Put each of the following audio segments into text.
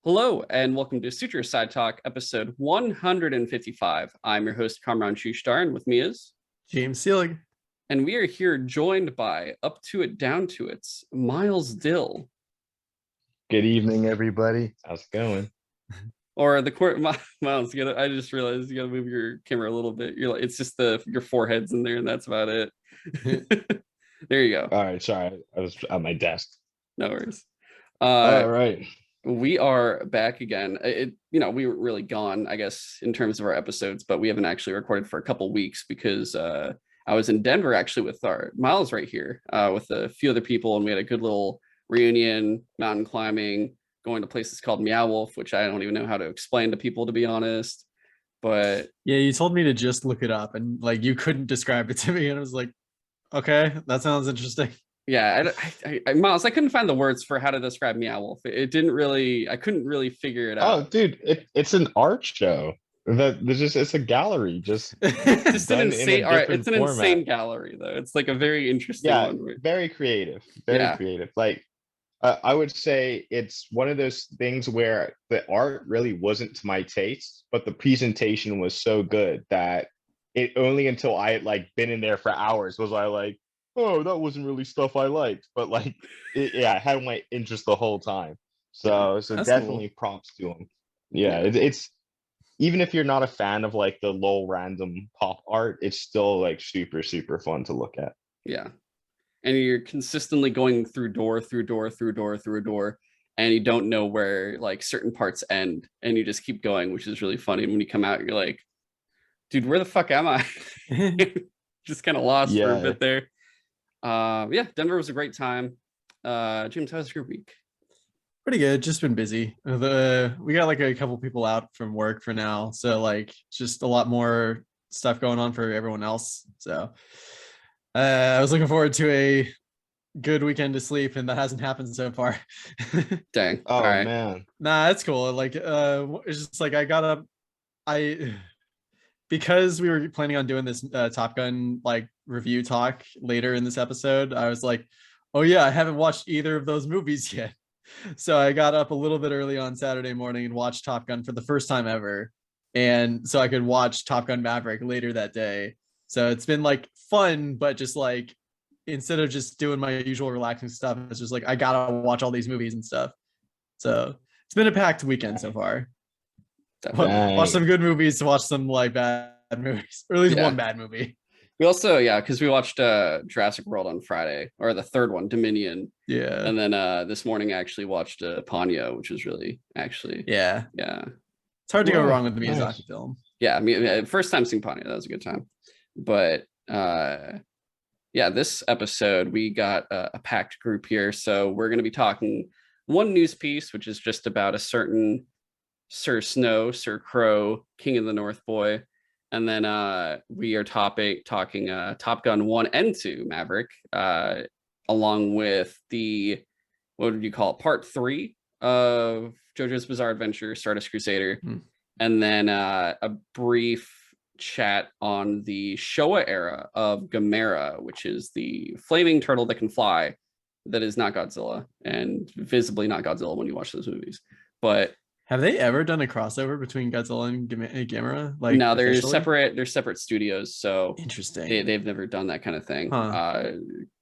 Hello and welcome to Sutro Sidetalk episode 155. I'm your host, Kamran Shushtar, and with me is James Seelig. And we are here joined by Up to It, Down to It's, Miles Dill. Good evening, everybody. How's it going? Or the court, Miles, I just realized you gotta move your camera a little bit. You're like, it's just your forehead's in there, and that's about it. There you go. All right, sorry. I was at my desk. No worries. All right. We are back again. We were really gone, I guess, in terms of our episodes, but we haven't actually recorded for a couple weeks because I was in Denver actually with our Miles right here with a few other people, and we had a good little reunion, mountain climbing, going to places called Meow Wolf, which I don't even know how to explain to people, to be honest. But yeah, you told me to just look it up, and like you couldn't describe it to me, and I was like, okay, that sounds interesting. Yeah, Miles, I couldn't find the words for how to describe Meow Wolf. I couldn't really figure it out. Oh, dude, it's an art show. It's a gallery. Just an insane. All right, it's an insane gallery though. It's like a very interesting one. Very creative. Very creative. Like I would say it's one of those things where the art really wasn't to my taste, but the presentation was so good that it only until I had like been in there for hours was I like, oh, that wasn't really stuff I liked, but like, it had my interest the whole time. So That's definitely cool. props to him. Yeah, it's even if you're not a fan of like the low random pop art, it's still like super fun to look at. Yeah, and you're consistently going through door, and you don't know where like certain parts end, and you just keep going, which is really funny. And when you come out, you're like, dude, where the fuck am I? Just kind of lost for a bit there. Denver was a great time. James, how's your week? Pretty good. Just been busy. We got like a couple people out from work for now, so like just a lot more stuff going on for everyone else. So I was looking forward to a good weekend to sleep, and that hasn't happened so far. Dang. Oh, all right, man. Nah, that's cool. Like it's just like I got up. Because we were planning on doing this Top Gun like review talk later in this episode, I was like, oh yeah, I haven't watched either of those movies yet. So I got up a little bit early on Saturday morning and watched Top Gun for the first time ever. And so I could watch Top Gun Maverick later that day. So it's been like fun, but just like instead of just doing my usual relaxing stuff, it's just like I gotta watch all these movies and stuff. So it's been a packed weekend so far. Watch some good movies to watch some like bad movies, or at least one bad movie. We also, because we watched Jurassic World on Friday, or the third one, Dominion. Yeah. And then this morning I actually watched Ponyo, which was really actually. Yeah. It's hard to go wrong with the Miyazaki film. Yeah, I mean, first time seeing Ponyo, that was a good time. But this episode we got a packed group here, so we're going to be talking one news piece, which is just about a certain Sir Snow, Sir Crow, King of the North Boy. And then we are talking Top Gun 1 and 2 Maverick, along with what would you call it, part 3 of JoJo's Bizarre Adventure, Stardust Crusader. And then a brief chat on the Showa era of Gamera, which is the flaming turtle that can fly, that is not Godzilla, and visibly not Godzilla when you watch those movies. But have they ever done a crossover betwin Godzilla and Gamera? Like, no, they're separate studios. So interesting. They've never done that kind of thing. Huh.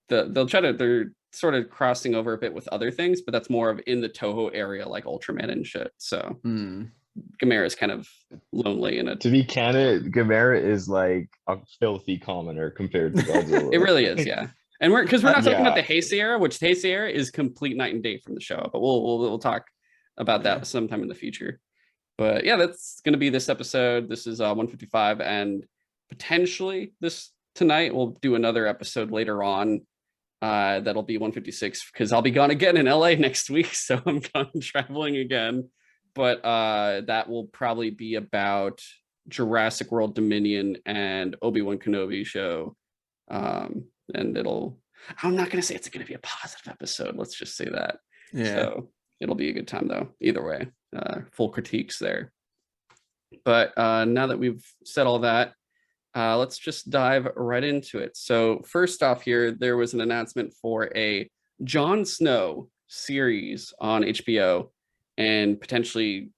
They're sort of crossing over a bit with other things, but that's more of in the Toho area, like Ultraman and shit. So Gamera is kind of lonely in it. To be candid, Gamera is like a filthy commoner compared to Godzilla. It really is, yeah. And we're not talking about the Heisei era, which the Heisei era is complete night and day from the show. But we'll talk about that sometime in the future. But yeah, that's going to be this episode. This is 155, and potentially tonight we'll do another episode later on that'll be 156, because I'll be gone again in LA next week, so I'm gone traveling again. But that will probably be about Jurassic World Dominion and Obi-Wan Kenobi show. And I'm not going to say it's going to be a positive episode. Let's just say that. Yeah. So it'll be a good time though. Either way, full critiques there. But now that we've said all that, let's just dive right into it. So first off here, there was an announcement for a Jon Snow series on HBO. and potentially,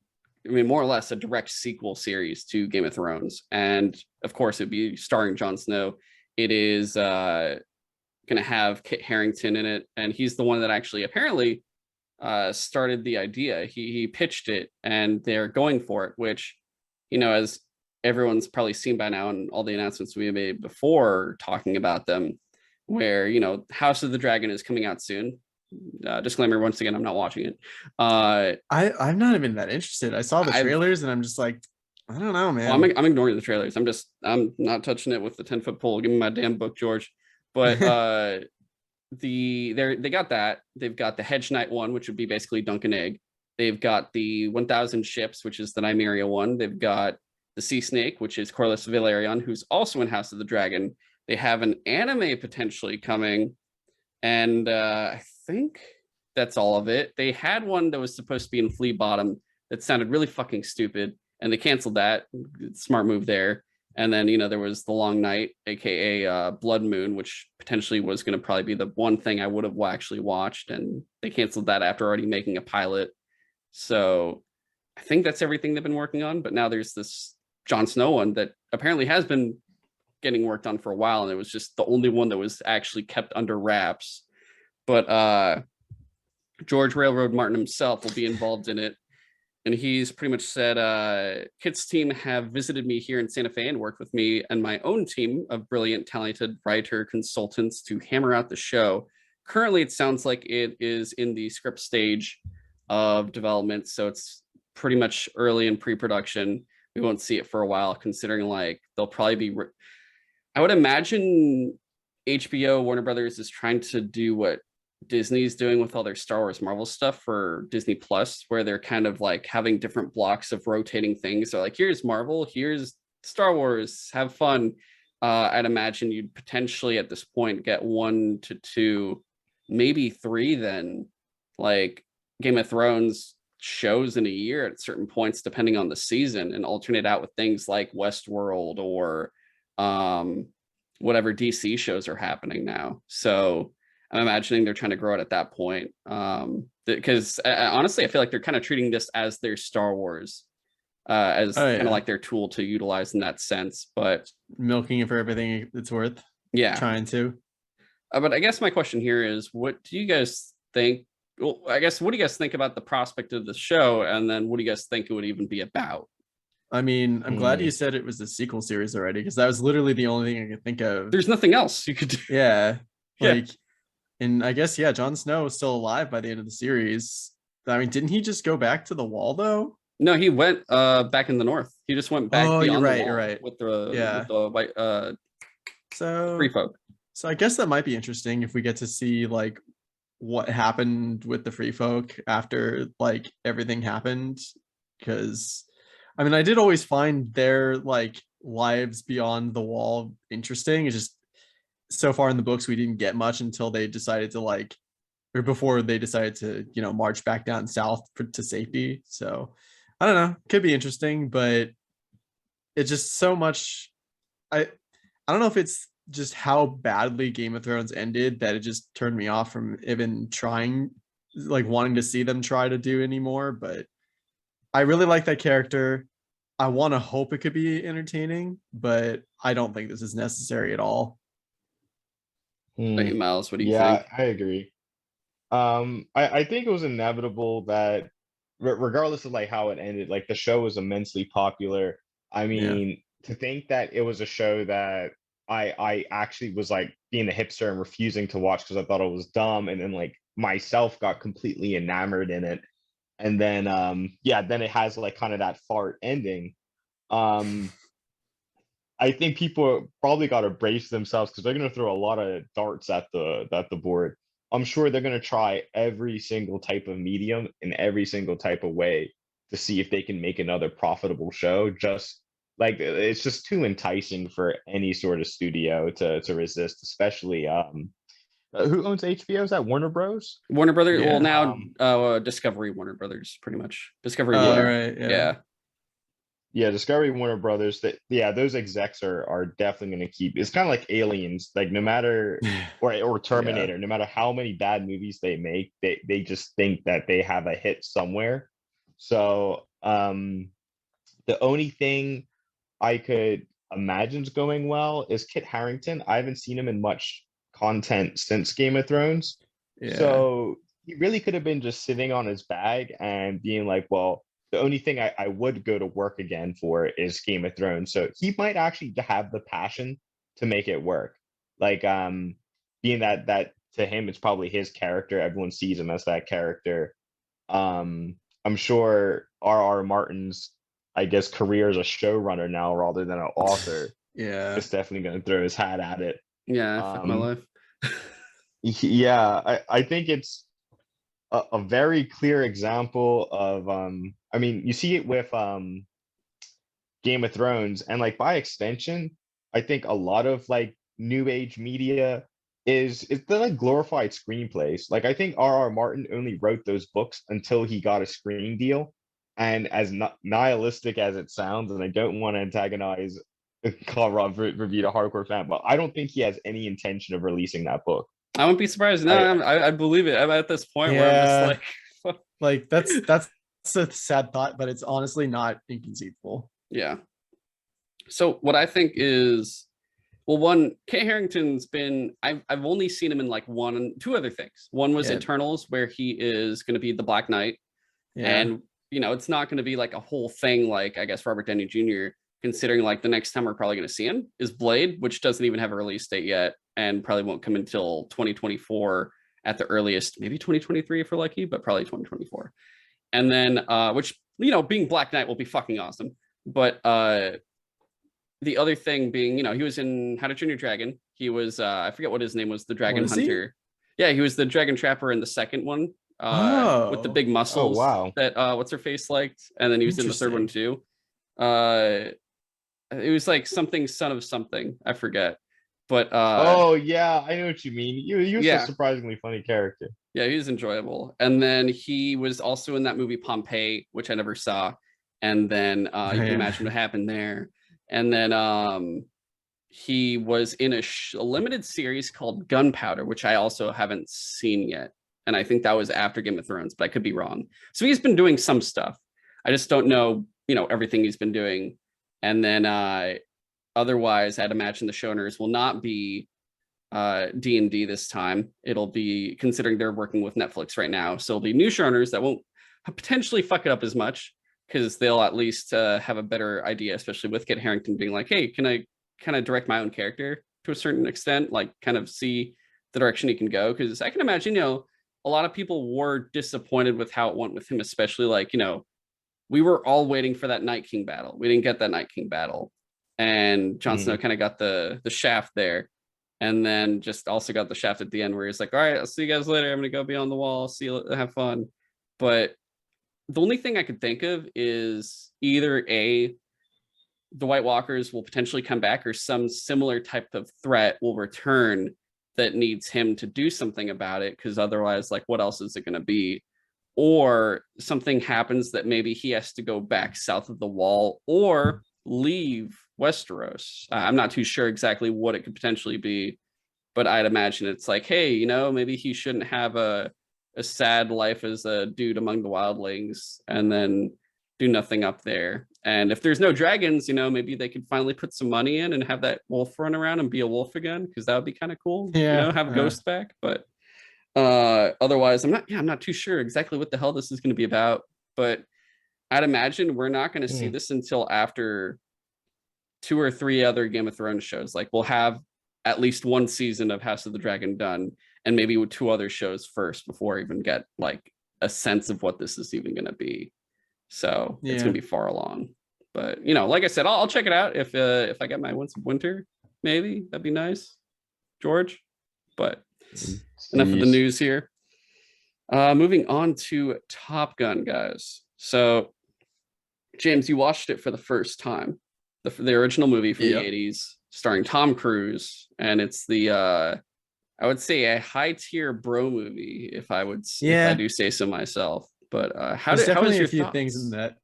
I mean, more or less a direct sequel series to Game of Thrones. And of course, it'd be starring Jon Snow. It is going to have Kit Harington in it, and he's the one that actually apparently started the idea. He pitched it, and they're going for it, which, as everyone's probably seen by now, and all the announcements we made before talking about them, where House of the Dragon is coming out soon. Disclaimer once again, I'm not watching it. I'm not even that interested. I saw the trailers and I'm just like, I don't know, man. Well, I'm ignoring the trailers. I'm not touching it with the 10-foot pole. Give me my damn book, George. But they got that. They've got the Hedge Knight one, which would be basically Dunk and Egg. They've got the 1000 Ships, which is the Nymeria one. They've got the Sea Snake, which is Corlys Velaryon, who's also in House of the Dragon. They have an anime potentially coming, and I think that's all of it. They had one that was supposed to be in Flea Bottom that sounded really fucking stupid, and they canceled that. Smart move there. And then, there was The Long Night, aka Blood Moon, which potentially was going to probably be the one thing I would have actually watched, and they canceled that after already making a pilot. So I think that's everything they've been working on. But now there's this Jon Snow one that apparently has been getting worked on for a while, and it was just the only one that was actually kept under wraps. But George Railroad Martin himself will be involved in it. And he's pretty much said, Kit's team have visited me here in Santa Fe and worked with me and my own team of brilliant, talented writer consultants to hammer out the show. Currently, it sounds like it is in the script stage of development, so it's pretty much early in pre-production. We won't see it for a while, considering they'll probably be... I would imagine HBO, Warner Brothers, is trying to do what Disney's doing with all their Star Wars Marvel stuff for Disney Plus, where they're kind of having different blocks of rotating things. So here's Marvel, here's Star Wars, have fun. I'd imagine you'd potentially at this point get 1 to 2, maybe 3 then, Game of Thrones shows in a year at certain points, depending on the season, and alternate out with things like Westworld or whatever DC shows are happening now. So I'm imagining they're trying to grow it at that point. Because honestly, I feel like they're kind of treating this as their Star Wars, as kind of like their tool to utilize in that sense. But milking it for everything it's worth. Yeah. Trying to. But I guess my question here is, what do you guys think? Well, I guess, what do you guys think about the prospect of the show? And then what do you guys think it would even be about? I mean, I'm glad you said it was a sequel series already, because that was literally the only thing I could think of. There's nothing else you could do. Yeah. And I guess, Jon Snow is still alive by the end of the series. I mean, didn't he just go back to the wall though? No, he went back in the north. He just went back beyond you're right, the wall you're right. with the white free folk. So I guess that might be interesting if we get to see what happened with the free folk after everything happened. Because I mean, I did always find their lives beyond the wall interesting. It's just so far in the books we didn't get much until they decided to or before they decided to march back down south to safety. So I don't know, could be interesting, but it's just so much. I don't know if it's just how badly Game of Thrones ended that it just turned me off from even trying, wanting to see them try to do anymore. But I really like that character. I want to hope it could be entertaining, but I don't think this is necessary at all. Miles, what do you think? Yeah, I agree. I think it was inevitable that regardless of how it ended, the show was immensely popular. I mean, to think that it was a show that I actually was being a hipster and refusing to watch because I thought it was dumb, and then myself got completely enamored in it. And then then it has kind of that fart ending. I think people probably got to brace themselves because they're going to throw a lot of darts at the board. I'm sure they're going to try every single type of medium in every single type of way to see if they can make another profitable show. Just it's just too enticing for any sort of studio to resist, especially who owns HBO? Is that Warner Bros? Warner Brothers. Yeah. Well, now Discovery Warner Brothers, pretty much. Discovery Warner. Right, yeah, Discovery Warner Brothers. Those execs are definitely going to keep. It's kind of like Aliens. No matter or Terminator. No matter how many bad movies they make, they just think that they have a hit somewhere. So the only thing I could imagine going well is Kit Harington. I haven't seen him in much content since Game of Thrones. Yeah. So he really could have been just sitting on his bag and being like, well, the only thing I would go to work again for is Game of Thrones. So he might actually have the passion to make it work. Like being that to him it's probably his character. Everyone sees him as that character. I'm sure R.R. Martin's, I guess, career as a showrunner now rather than an author Yeah. is definitely going to throw his hat at it. Yeah, fuck my life. Yeah, I think it's a very clear example of I mean, you see it with Game of Thrones, and like by extension, I think a lot of like new age media is they're like glorified screenplays. Like I think R.R. Martin only wrote those books until he got a screen deal. And as nihilistic as it sounds, and I don't want to antagonize Conrad Revita hardcore fan, but I don't think he has any intention of releasing that book. I wouldn't be surprised. No, I believe it. I'm at this point where I'm just like, like that's a sad thought, but it's honestly not inconceivable. Yeah. So what I think is, well, one, Kit Harington's been, I've only seen him in like two other things. One was Eternals, where he is going to be the Black Knight. Yeah. And, you know, it's not going to be like a whole thing like, I guess, Robert Downey Jr., considering like the next time we're probably going to see him is Blade, which doesn't even have a release date yet and probably won't come until 2024 at the earliest, maybe 2023 if we're lucky, but probably 2024. And then, which, you know, being Black Knight will be fucking awesome. But the other thing being, you know, he was in How to Train Your Dragon. He was, I forget what his name was, the Dragon Hunter. Yeah, he was the Dragon Trapper in the second one with the big muscles. Oh, wow. That what's her face liked. And then he was in the third one too. It was like something son of something. I forget. But oh yeah, I know what you mean. He was a surprisingly funny character. Yeah, he was enjoyable. And then he was also in that movie Pompeii, which I never saw. And then you can imagine what happened there. And then he was in a limited series called Gunpowder, which I also haven't seen yet. And I think that was after Game of Thrones, but I could be wrong. So he's been doing some stuff. I just don't know, you know, everything he's been doing. And then otherwise, I'd imagine the showrunners will not be D&D this time. It'll be, considering they're working with Netflix right now, so it'll be new showrunners that won't potentially fuck it up as much, because they'll at least have a better idea, especially with Kit Harington being like, hey, can I kind of direct my own character to a certain extent, like kind of see the direction he can go? Because I can imagine, you know, a lot of people were disappointed with how it went with him, especially like, you know, we were all waiting for that Night King battle. We didn't get that Night King battle. And Jon Snow kind of got the shaft there. And then just also got the shaft at the end where he's like, all right, I'll see you guys later. I'm going to go beyond the wall. See you, have fun. But the only thing I could think of is either the White Walkers will potentially come back, or some similar type of threat will return that needs him to do something about it. Because otherwise, like, what else is it going to be? Or something happens that maybe he has to go back south of the wall or leave Westeros. I'm not too sure exactly what it could potentially be, but I'd imagine it's like, hey, you know, maybe he shouldn't have a sad life as a dude among the wildlings and then do nothing up there. And if there's no dragons, you know, maybe they could finally put some money in and have that wolf run around and be a wolf again, because that would be kind of cool. Yeah, you know, have Ghost back. But otherwise, I'm not too sure exactly what the hell this is going to be about, but I'd imagine we're not going to see this until after 2 or 3 other Game of Thrones shows. Like, we'll have at least 1 season of House of the Dragon done, and maybe with 2 other shows first before I even get like a sense of what this is even going to be. So it's going to be far along. But, you know, like I said, I'll check it out if I get my Once of Winter, maybe that'd be nice, George. But enough of the news here. Moving on to Top Gun, guys. So, James, you watched it for the first time, the original movie from the 80s, starring Tom Cruise, and it's the I would say a high tier bro movie, if I do say so myself. But how was your things in that?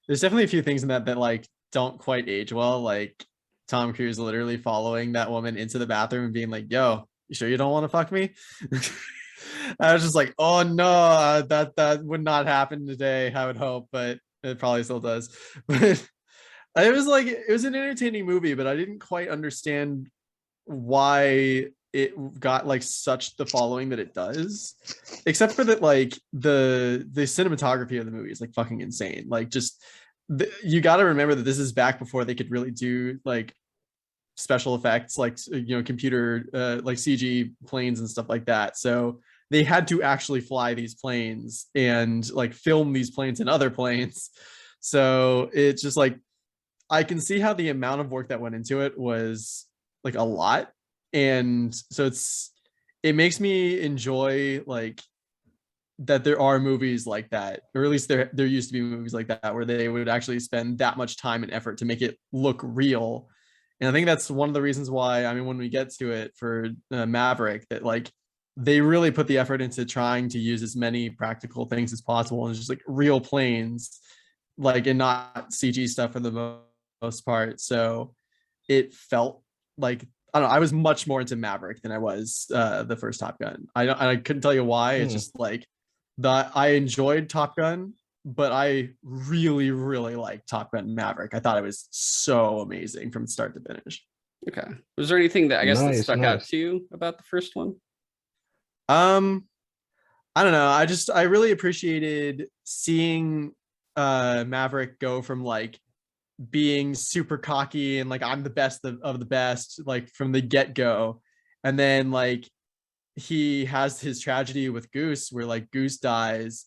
There's definitely a few things in that like don't quite age well, like Tom Cruise literally following that woman into the bathroom and being like, yo, you sure you don't want to fuck me? I was just like, oh no, that would not happen today, I would hope, but it probably still does. But it was like, it was an entertaining movie, but I didn't quite understand why it got like such the following that it does, except for that, like the cinematography of the movie is like fucking insane. Like, just you got to remember that this is back before they could really do like special effects, like, you know, computer like CG planes and stuff like that. So they had to actually fly these planes and like film these planes and other planes. So it's just like, I can see how the amount of work that went into it was like a lot. And so it makes me enjoy like that there are movies like that, or at least there used to be movies like that where they would actually spend that much time and effort to make it look real. And I think that's one of the reasons why, I mean, when we get to it for Maverick, that like they really put the effort into trying to use as many practical things as possible, and just like real planes, like, and not CG stuff for the most part. So it felt like, I don't know, I was much more into Maverick than I was the first Top Gun. I couldn't tell you why. It's just like that I enjoyed Top Gun, but I really, really liked Top Gun Maverick. I thought it was so amazing from start to finish. Okay. Was there anything that I guess that Nice, stuck out nice. to you about the first one? I don't know. I really appreciated seeing Maverick go from like being super cocky and like I'm the best of the best, like from the get-go. And then like he has his tragedy with Goose where like Goose dies,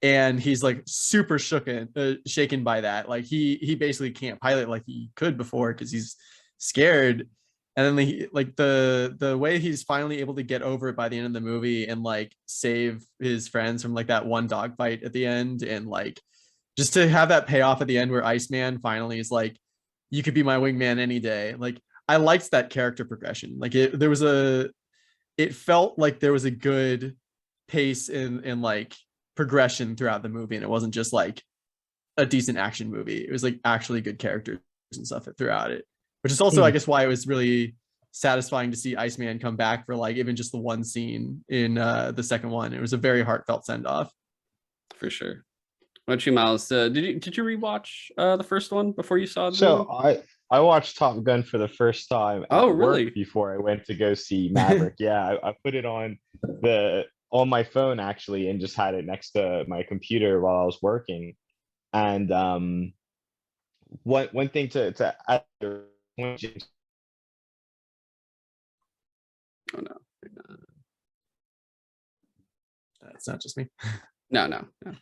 and he's like super shaken by that. Like he basically can't pilot like he could before because he's scared. And then like the way he's finally able to get over it by the end of the movie and like save his friends from like that one dog fight at the end, and like just to have that payoff at the end where Iceman finally is like, you could be my wingman any day. Like, I liked that character progression. Like it felt like there was a good pace in like progression throughout the movie, and it wasn't just like a decent action movie. It was like actually good characters and stuff throughout it, which is also, I guess, why it was really satisfying to see Iceman come back for like even just the one scene in the second one. It was a very heartfelt send off. For sure. What about you, Miles? Did you rewatch the first one before you saw the So movie? I watched Top Gun for the first time Oh, at work really? before I went to go see Maverick. Yeah, I put it on my phone actually, and just had it next to my computer while I was working. And one thing to add, Oh no. It's not just me. No, no, no.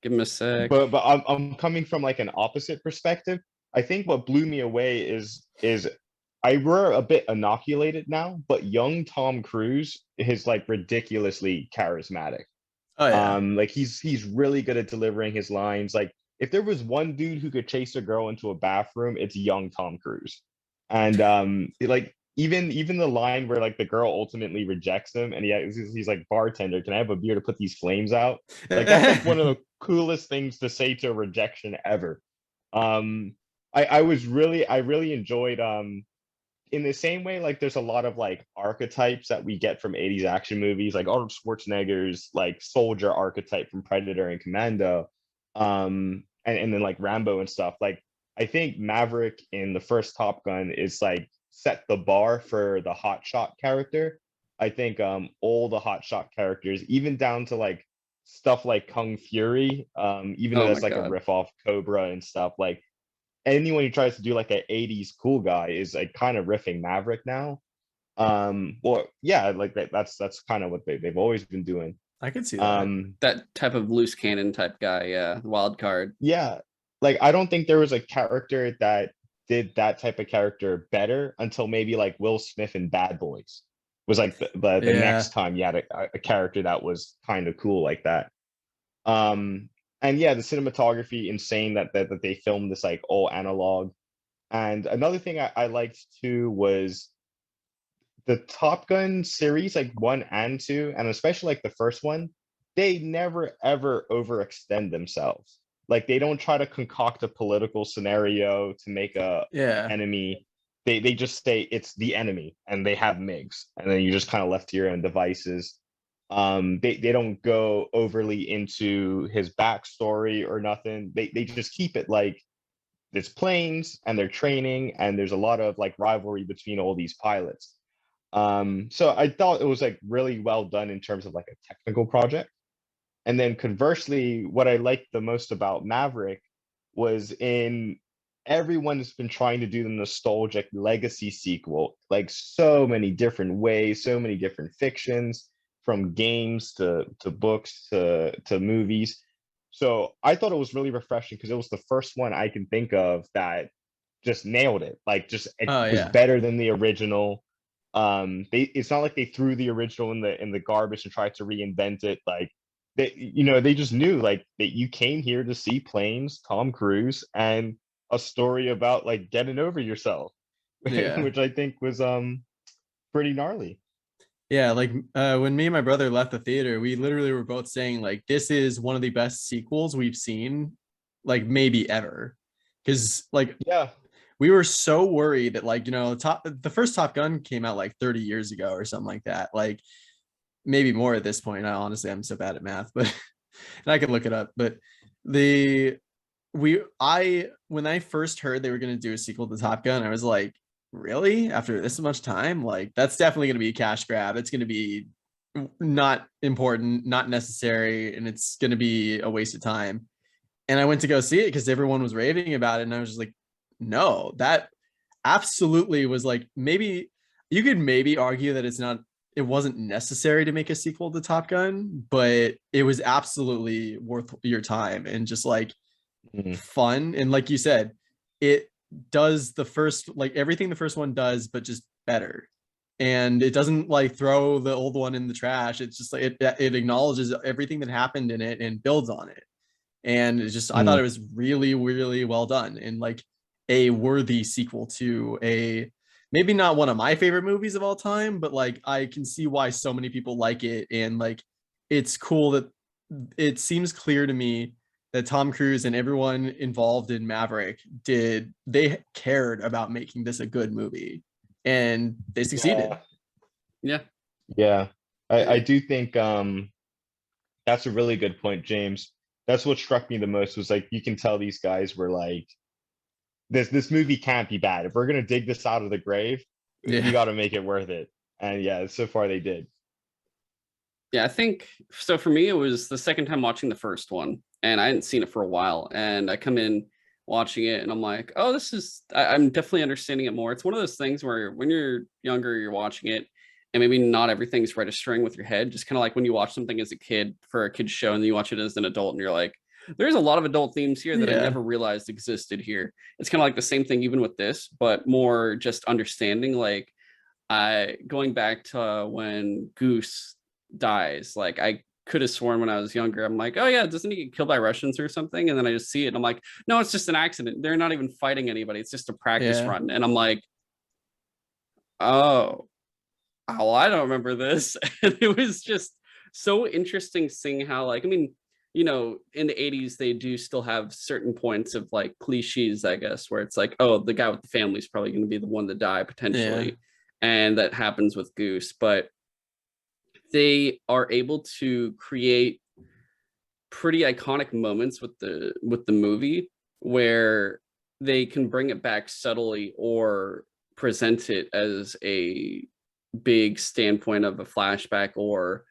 Give him a sec. but I'm coming from like an opposite perspective. I think what blew me away is we're a bit inoculated now, but young Tom Cruise is like ridiculously charismatic. Oh yeah. Like he's really good at delivering his lines. Like if there was one dude who could chase a girl into a bathroom, it's young Tom Cruise. And like even the line where like the girl ultimately rejects him, and he's like, bartender, can I have a beer to put these flames out? Like that's like one of the coolest things to say to a rejection ever. Um, I really enjoyed in the same way, like there's a lot of like archetypes that we get from 80s action movies, like Arnold Schwarzenegger's like soldier archetype from Predator and Commando, and then like Rambo and stuff. Like I think Maverick in the first Top Gun is like set the bar for the hotshot character. I think all the hotshot characters, even down to like stuff like Kung Fury, even though Oh my that's like a god. riff off Cobra and stuff, like anyone who tries to do like an 80s cool guy is like kind of riffing Maverick now. Well, yeah, like that's kind of what they've always been doing. I could see that. That type of loose cannon type guy, yeah. Wild card. Yeah, like I don't think there was a character that did that type of character better until maybe like Will Smith in Bad Boys was like the Yeah. next time you had a character that was kind of cool like that. Um, and yeah, the cinematography insane that they filmed this like all analog. And another thing I liked too was the Top Gun series, like one and two, and especially like the first one, they never ever overextend themselves. Like they don't try to concoct a political scenario to make a Yeah. enemy. They just say it's the enemy, and they have MiGs, and then you just kind of left to your own devices. They don't go overly into his backstory or nothing. They just keep it like it's planes and they're training, and there's a lot of like rivalry between all these pilots. So I thought it was like really well done in terms of like a technical project. And then conversely, what I liked the most about Maverick was in everyone's been trying to do the nostalgic legacy sequel, like so many different ways, so many different fictions, from games to books to movies. So I thought it was really refreshing because it was the first one I can think of that just nailed it. Like just it Oh was yeah. better than the original. It's not like they threw the original in the garbage and tried to reinvent it. Like they just knew like that you came here to see planes, Tom Cruise, and a story about like getting over yourself, Yeah. which I think was pretty gnarly. Yeah, like when me and my brother left the theater, we literally were both saying like this is one of the best sequels we've seen, like maybe ever. Because like Yeah. we were so worried that like, the first Top Gun came out like 30 years ago or something like that. Like maybe more at this point. I honestly I'm so bad at math, but and I could look it up. But the I when I first heard they were gonna do a sequel to Top Gun, I was like, really? After this much time? Like that's definitely gonna be a cash grab. It's gonna be not important, not necessary, and it's gonna be a waste of time. And I went to go see it because everyone was raving about it, and I was just like, no, that absolutely was like maybe you could maybe argue that it wasn't necessary to make a sequel to Top Gun, but it was absolutely worth your time and just like Mhm. fun. And like you said, it does the first like everything the first one does, but just better. And it doesn't like throw the old one in the trash. It's just like it acknowledges everything that happened in it and builds on it. And it's just I thought Mhm. it was really, really well done and like a worthy sequel to a maybe not one of my favorite movies of all time, but like I can see why so many people like it. And like it's cool that it seems clear to me that Tom Cruise and everyone involved in Maverick they cared about making this a good movie and they succeeded. Yeah. Yeah. Yeah. I do think that's a really good point, James. That's what struck me the most was like you can tell these guys were like, this movie can't be bad. If we're gonna dig this out of the grave, we Yeah. got to make it worth it. And yeah, so far they did. Yeah, I think so. For me, it was the second time watching the first one, and I hadn't seen it for a while. And I come in watching it, and I'm like, oh, I'm definitely understanding it more. It's one of those things where when you're younger, you're watching it, and maybe not everything's registering with your head. Just kind of like when you watch something as a kid for a kid's show, and then you watch it as an adult, and you're like, there's a lot of adult themes here that I Yeah. never realized existed here. It's kind of like the same thing, even with this, but more just understanding. Like, I going back to when Goose dies, like I could have sworn when I was younger, I'm like, oh yeah, doesn't he get killed by Russians or something? And then I just see it and I'm like, no, it's just an accident. They're not even fighting anybody. It's just a practice Yeah. run. And I'm like, oh, oh, I don't remember this. And it was just so interesting seeing how, like, I mean, in the 80s, they do still have certain points of like cliches, I guess, where it's like, oh, the guy with the family is probably going to be the one to die Yeah. potentially. And that happens with Goose. But they are able to create pretty iconic moments with the movie where they can bring it back subtly or present it as a big standpoint of a flashback or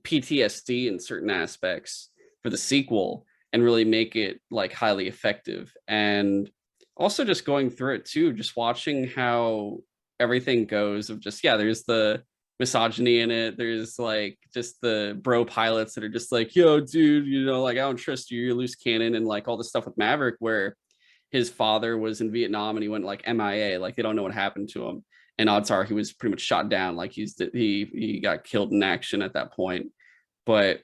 PTSD in certain aspects for the sequel and really make it like highly effective. And also just going through it too, just watching how everything goes of just, yeah, there's the misogyny in it. There's like just the bro pilots that are just like, yo, dude, like I don't trust you, you're loose cannon, and like all the stuff with Maverick where his father was in Vietnam and he went like MIA, like they don't know what happened to him. And odds are he was pretty much shot down, like he got killed in action at that point. But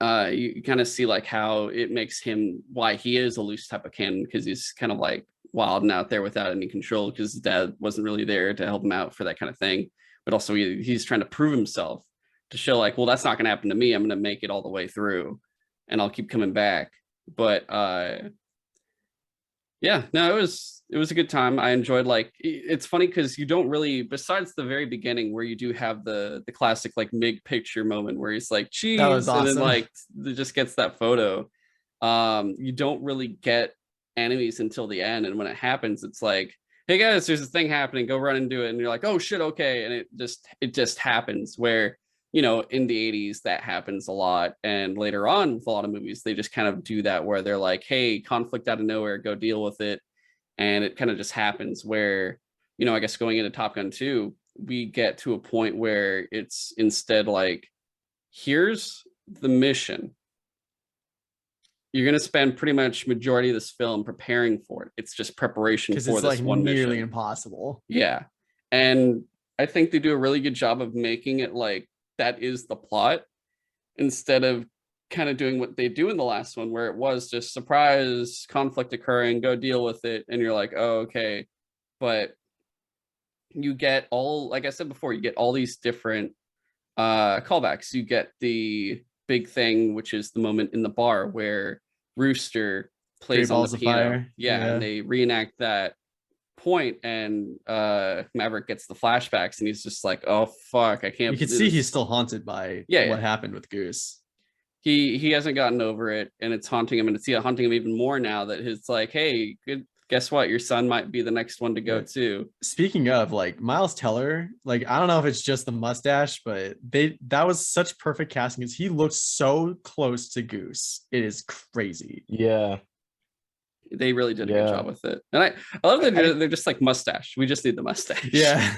you kind of see like how it makes him why he is a loose type of cannon, because he's kind of like wild and out there without any control because his dad wasn't really there to help him out for that kind of thing. But also he's trying to prove himself to show like, well, that's not going to happen to me. I'm going to make it all the way through and I'll keep coming back. But Yeah, no, it was a good time. I enjoyed, like, it's funny because you don't really, besides the very beginning where you do have the classic like MIG picture moment where he's like That was cheese and then awesome. like it just gets that photo. You don't really get enemies until the end, and when it happens, it's like, hey guys, there's a thing happening, go run and do it, and you're like, oh shit, okay, and it just happens. Where in the 80s that happens a lot, and later on with a lot of movies they just kind of do that where they're like, hey, conflict out of nowhere, go deal with it, and it kind of just happens. Where I guess going into Top Gun 2, we get to a point where it's instead like, here's the mission, you're going to spend pretty much majority of this film preparing for it, it's just preparation Because for it's this like one nearly mission. impossible. Yeah. And I think they do a really good job of making it like that is the plot, instead of kind of doing what they do in the last one, where it was just surprise conflict occurring, go deal with it. And you're like, oh, okay. But you get all, like I said before, you get all these different callbacks. You get the big thing, which is the moment in the bar where Rooster Great plays on the Balls of piano. Fire. Yeah. And they reenact that point, and Maverick gets the flashbacks and he's just like, oh fuck, I You can't could do see this. he's still haunted by Yeah, what yeah. happened with Goose. He hasn't gotten over it, and it's haunting him, and it's haunting him even more now that it's like, hey, good, guess what, your son might be the next one to go Yeah. too. Speaking of, like, Miles Teller, like, I don't know if it's just the mustache, but that was such perfect casting because he looks so close to Goose. It is crazy. Yeah, They really did a good yeah. job with it, and I love that I they're just like, mustache, we just need the mustache. Yeah.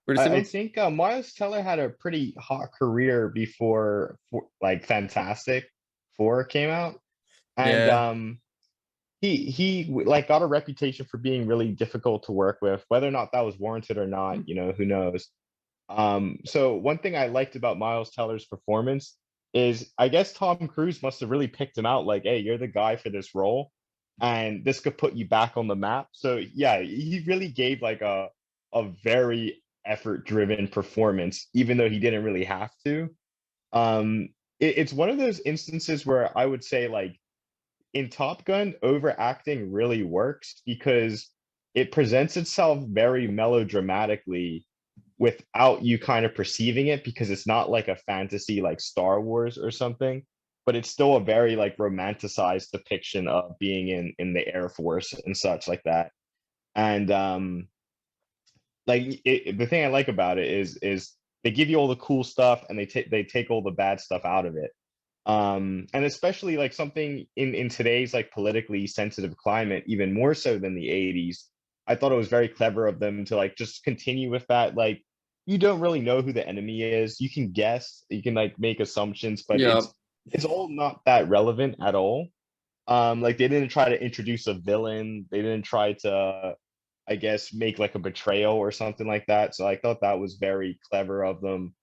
We're just I think Miles Teller had a pretty hot career before like Fantastic Four came out, and Yeah. he like got a reputation for being really difficult to work with. Whether or not that was warranted or not, who knows. So one thing I liked about Miles Teller's performance is, I guess Tom Cruise must have really picked him out, like, hey, you're the guy for this role, and this could put you back on the map. So yeah, he really gave like a very effort driven performance, even though he didn't really have to. It's one of those instances where I would say, like, in Top Gun, overacting really works because it presents itself very melodramatically without you kind of perceiving it, because it's not like a fantasy like Star Wars or something, but it's still a very like romanticized depiction of being in the Air Force and such like that. And the thing I like about it is they give you all the cool stuff and they take all the bad stuff out of it. And especially like something in today's like politically sensitive climate, even more so than the 80s, I thought it was very clever of them to like just continue with that. Like, you don't really know who the enemy is, you can guess, you can like make assumptions, but yeah. it's all not that relevant at all. Like, they didn't try to introduce a villain, they didn't try to, I guess, make like a betrayal or something like that. So I thought that was very clever of them.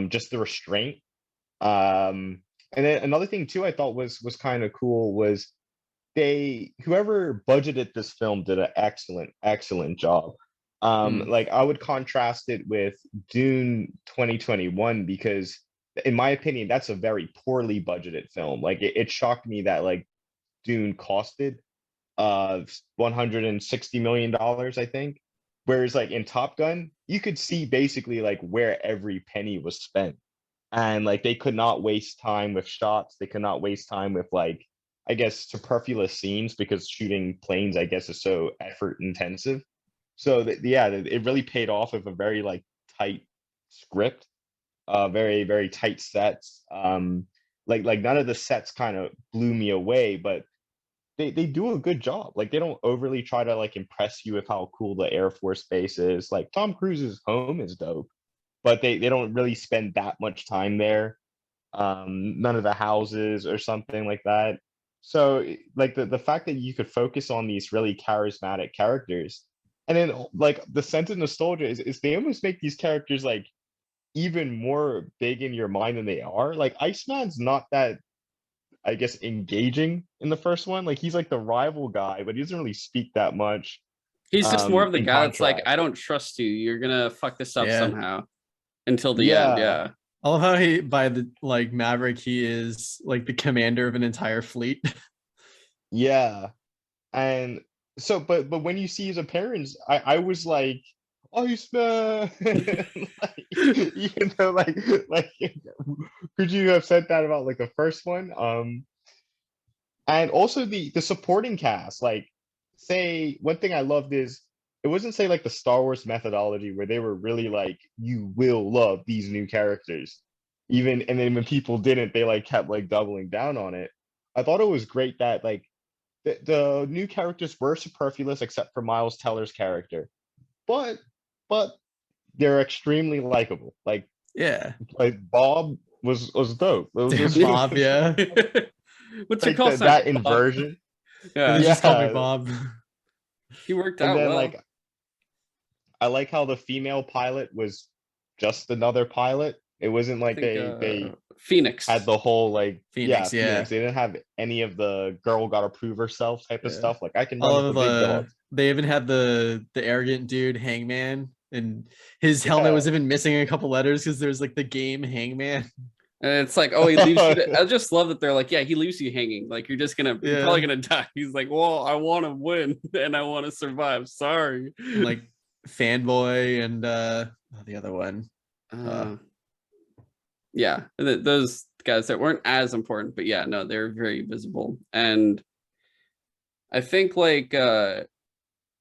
Just the restraint. And then another thing too I thought was kind of cool was, whoever budgeted this film did an excellent job. Like, I would contrast it with Dune 2021, because in my opinion that's a very poorly budgeted film. Like, it shocked me that like Dune costed 160 million dollars, I think, whereas like in Top Gun you could see basically like where every penny was spent, and like they could not waste time with shots, they could not waste time with, like, I guess, superfluous scenes, because shooting planes, I guess, is so effort intensive. So yeah, it really paid off with a very like tight script, very very tight sets. Like none of the sets kind of blew me away, but they do a good job. Like, they don't overly try to like impress you with how cool the Air Force base is. Like, Tom Cruise's home is dope, but they don't really spend that much time there. None of the houses or something like that. So like the fact that you could focus on these really charismatic characters, and then like the sense of nostalgia is they almost make these characters like even more big in your mind than they are. Like, Iceman's not that, I guess, engaging in the first one. Like, he's like the rival guy, but he doesn't really speak that much. He's just more of the In guy that's like, I contrast, don't trust you, you're gonna fuck this up Yeah. somehow, until the end. yeah, Yeah. I love how by the like Maverick, he is like the commander of an entire fleet. yeah. And so, but when you see his appearance, I was like, Iceman, like, like, could you have said that about like the first one? And also the supporting cast, like, say one thing I loved is it wasn't say like the Star Wars methodology where they were really like, you will love these new characters, even, and then when people didn't, they like kept like doubling down on it. I thought it was great that like the new characters were superfluous except for Miles Teller's character, but but they're extremely likable. Yeah. Like Bob was dope. It was Damn just Bob, yeah. What's your like call sign? that Bob? inversion. Yeah, they Yeah, just call me Yeah, Bob. he worked and out then well. like I like how the female pilot was just another pilot. It wasn't I like think they Phoenix. had the whole like Phoenix, yeah. Phoenix. They didn't have any of the girl gotta prove herself type of Yeah. stuff. Like I can run All with of the big dogs. they even had the arrogant dude Hangman, and his helmet was Yeah. even missing a couple letters because there's like the game Hangman. And it's like, oh, he leaves you. I just love that they're like, yeah, he leaves you hanging. Like you're just you're Yeah. probably gonna die. He's like, well, I want to win and I want to survive. Sorry. And, like Fanboy and the other one. Yeah, those guys that weren't as important, but yeah, no, they're very visible. And I think like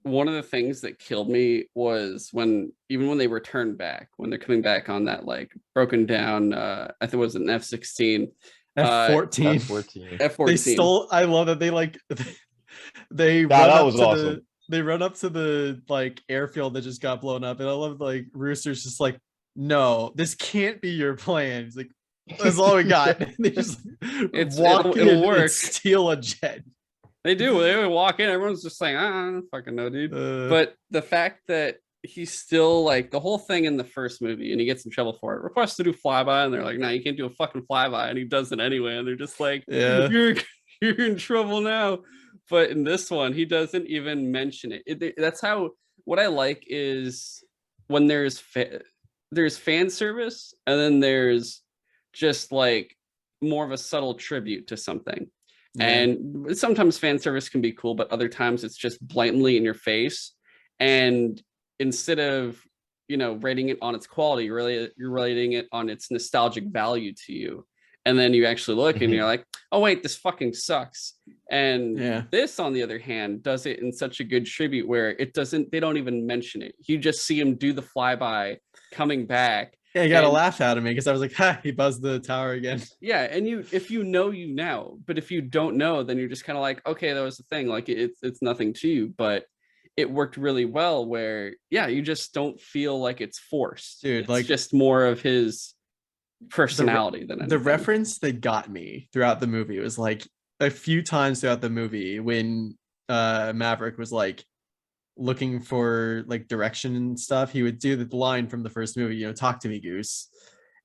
one of the things that killed me was when they returned back, when they're coming back on that like broken down I think it was an F-16 F-14. F-14. They stole. I love that they like they Yeah, run that up was to awesome. they run up to the like airfield that just got blown up, and I love like Rooster's just like, no, this can't be your plan. He's like, that's all we got. And they just walk in it'll work. and steal a jet. They do. They would walk in. Everyone's just like, I don't fucking know, dude. But the fact that he's still like the whole thing in the first movie, and he gets in trouble for it. Requests to do flyby, and they're like, "No, you can't do a fucking flyby," and he does it anyway. And they're just like, Yeah. "You're in trouble now." But in this one, he doesn't even mention it. That's how. What I like is when there's fan service, and then there's just like more of a subtle tribute to something. Yeah. And sometimes fan service can be cool, but other times it's just blatantly in your face. And instead of rating it on its quality, you're rating it on its nostalgic value to you. And then you actually look and you're like, oh wait, this fucking sucks. And this, on the other hand, does it in such a good tribute where they don't even mention it. You just see him do the flyby coming back. Yeah, you gotta laugh out of me because I was like, ha, he buzzed the tower again. Yeah, and if you know, you know, but if you don't know, then you're just kind of like, okay, that was the thing. Like it's nothing to you, but it worked really well where, yeah, you just don't feel like it's forced. Dude, it's like just more of his personality than anything. The reference that got me throughout the movie was like a few times throughout the movie when Maverick was like looking for like direction and stuff, he would do the line from the first movie, talk to me, Goose.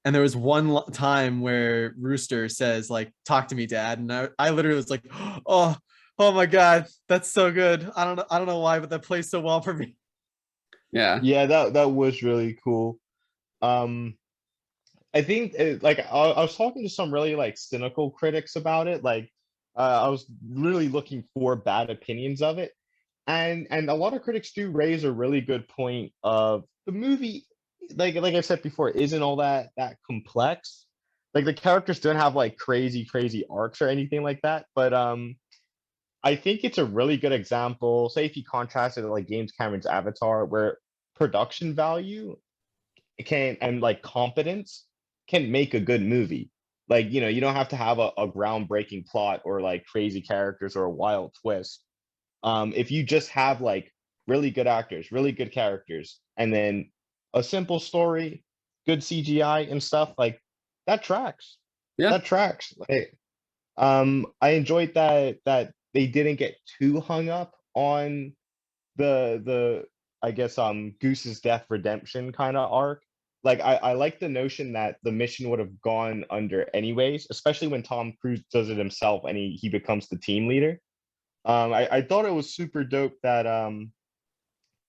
And there was one time where Rooster says like, talk to me, Dad. And I literally was like, oh my God, that's so good. I don't know why, but that plays so well for me. Yeah, that was really cool. I think like I was talking to some really like cynical critics about it. Like I was really looking for bad opinions of it. And a lot of critics do raise a really good point of the movie, like I said before, isn't all that complex. Like the characters don't have like crazy arcs or anything like that. But I think it's a really good example. Say if you contrast it to like James Cameron's Avatar, where production value and like competence can make a good movie. Like you don't have to have a groundbreaking plot or like crazy characters or a wild twist. If you just have like really good actors, really good characters, and then a simple story, good CGI and stuff, like that tracks. Yeah, that tracks. Like, I enjoyed that they didn't get too hung up on the I guess Goose's death redemption kind of arc. Like I like the notion that the mission would have gone under anyways, especially when Tom Cruise does it himself and he becomes the team leader. I thought it was super dope that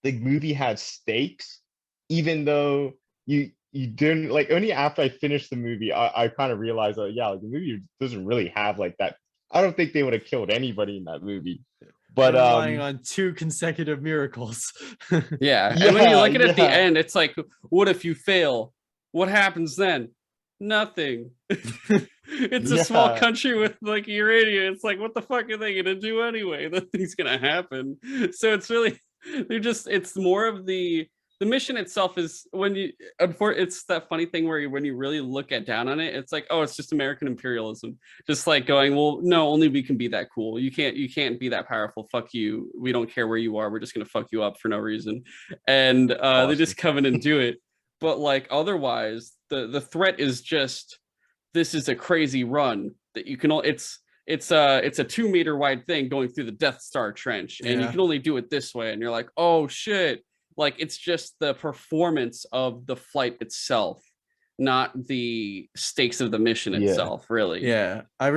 the movie had stakes, even though you didn't like. Only after I finished the movie, I kind of realized that the movie doesn't really have like that. I don't think they would have killed anybody in that movie, But relying on 2 consecutive miracles. Yeah. And when you look at it at the yeah. end, it's like, what if you fail? What happens then? Nothing. It's a small Yeah. country with like uranium. It's like, what the fuck are they gonna do anyway? Nothing's gonna happen. So it's really, it's more of the mission itself is when you, it's that funny thing where when you really look at down on it, it's like, oh, it's just American imperialism. Just like going, well, no, only we can be that cool. You can't be that powerful. Fuck you. We don't care where you are. We're just gonna fuck you up for no reason. And they Awesome. just come in and do it. But like otherwise, the threat is just, this is a crazy run that you can it's a 2-meter wide thing going through the Death Star trench, and you Yeah. can only do it this way. And you're like, oh shit. Like it's just the performance of the flight itself, not the stakes of the mission Yeah. itself, really. Yeah, I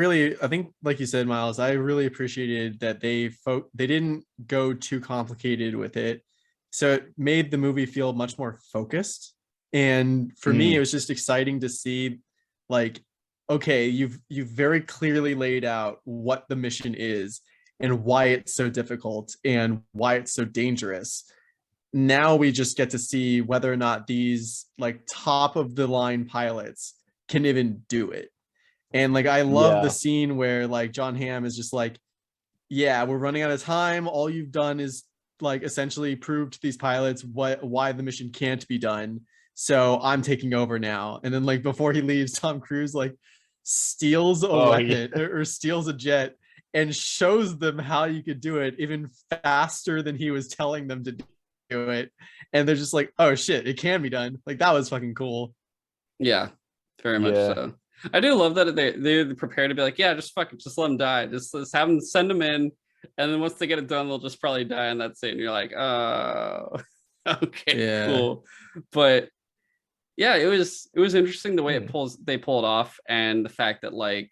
think like you said, Miles, I really appreciated that they didn't go too complicated with it. So it made the movie feel much more focused. And for me, it was just exciting to see, like, okay, you've very clearly laid out what the mission is and why it's so difficult and why it's so dangerous. Now we just get to see whether or not these like top of the line pilots can even do it. And like I love the Yeah. scene where like John Hamm is just like, yeah, we're running out of time. All you've done is like essentially prove to these pilots why the mission can't be done. So I'm taking over now. And then like before he leaves, Tom Cruise like steals a Oh, yeah. weapon or steals a jet and shows them how you could do it even faster than he was telling them to do it. And they're just like, oh shit, it can be done. Like that was fucking cool. Yeah, very much Yeah. so. I do love that they're prepared to be like, yeah, just fuck it, just let them die. Just have them send them in, and then once they get it done, they'll just probably die, and that's it. And you're like, oh, okay, Yeah. cool. But yeah, it was interesting the way they pull it off, and the fact that like,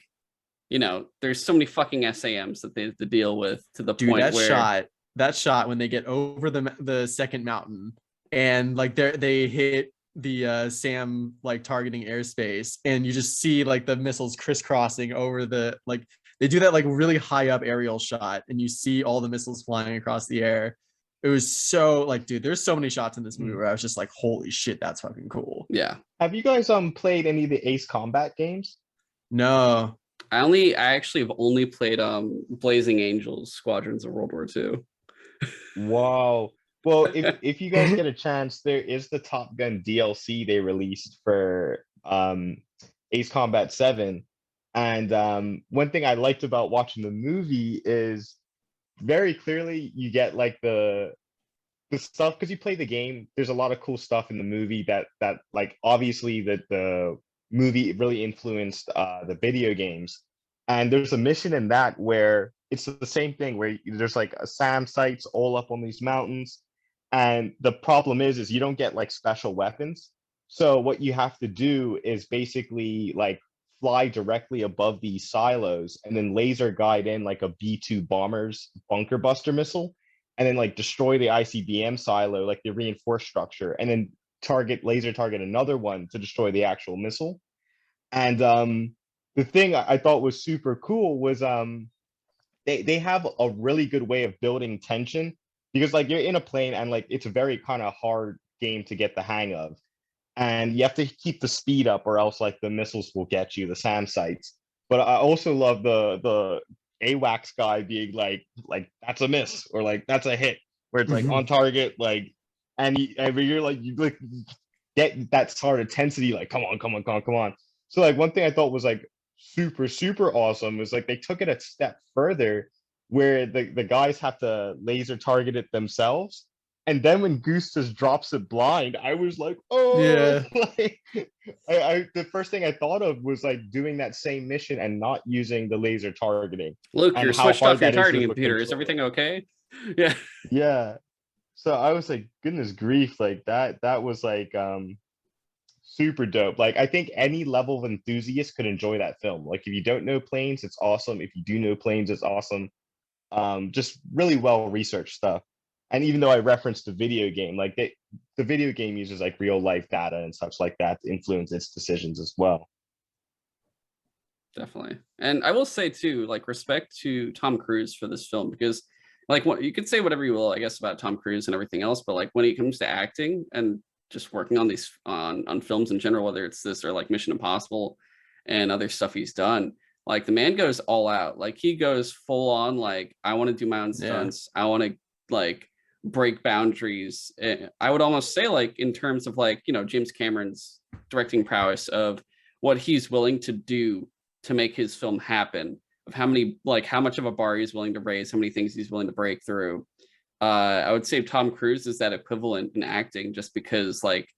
you know, there's so many fucking SAMs that they have to deal with to the Dude, point where that shot when they get over the second mountain and like they hit the Sam like targeting airspace, and you just see like the missiles crisscrossing over the, like they do that like really high up aerial shot and you see all the missiles flying across the air. It was so like, dude, there's so many shots in this movie where I was just like, holy shit, that's fucking cool. yeah. Have you guys played any of the Ace Combat games? No. I actually have only played Blazing Angels Squadrons of World War II. Wow. Well, if you guys get a chance, there is the Top Gun DLC they released for Ace Combat 7. And one thing I liked about watching the movie is very clearly you get like the stuff, because you play the game, there's a lot of cool stuff in the movie that like obviously the movie really influenced the video games. And there's a mission in that where it's the same thing where there's like a SAM sites all up on these mountains, and the problem is you don't get like special weapons. So what you have to do is basically like fly directly above these silos and then laser guide in like a B-2 bomber's bunker buster missile, and then like destroy the ICBM silo, like the reinforced structure, and then laser target another one to destroy the actual missile. And the thing I thought was super cool was they have a really good way of building tension, because like you're in a plane and like it's a very kind of hard game to get the hang of, and you have to keep the speed up or else like the missiles will get you, the SAM sites. But I also love the AWACS guy being like that's a miss or like that's a hit, where it's like on target, like, and you're like you like get that sort of intensity, like come on. So like one thing I thought was like super awesome was like they took it a step further, where the guys have to laser target it themselves. And then when Goose just drops it blind, I was like, oh, Yeah. like, I the first thing I thought of was like doing that same mission and not using the laser targeting. Luke, And you're how switched hard off your that is targeting with a computer. Is controller. everything okay? Yeah. Yeah. So I was like, goodness grief, like that was like super dope. Like I think any level of enthusiast could enjoy that film. Like if you don't know planes, it's awesome. If you do know planes, it's awesome. Just really well researched stuff. And even though I referenced the video game, like the video game uses like real life data and such like that to influence its decisions as well. Definitely. And I will say too, like respect to Tom Cruise for this film, because like what you could say whatever you will, I guess, about Tom Cruise and everything else, but like when it comes to acting and just working on these on films in general, whether it's this or like Mission Impossible and other stuff he's done, like the man goes all out. Like he goes full on, like I want to do my own Yeah. stunts. I want to like break boundaries. I would almost say like in terms of like, you know, James Cameron's directing prowess of what he's willing to do to make his film happen, of how many, like how much of a bar he's willing to raise, how many things he's willing to break through. I would say Tom Cruise is that equivalent in acting, just because like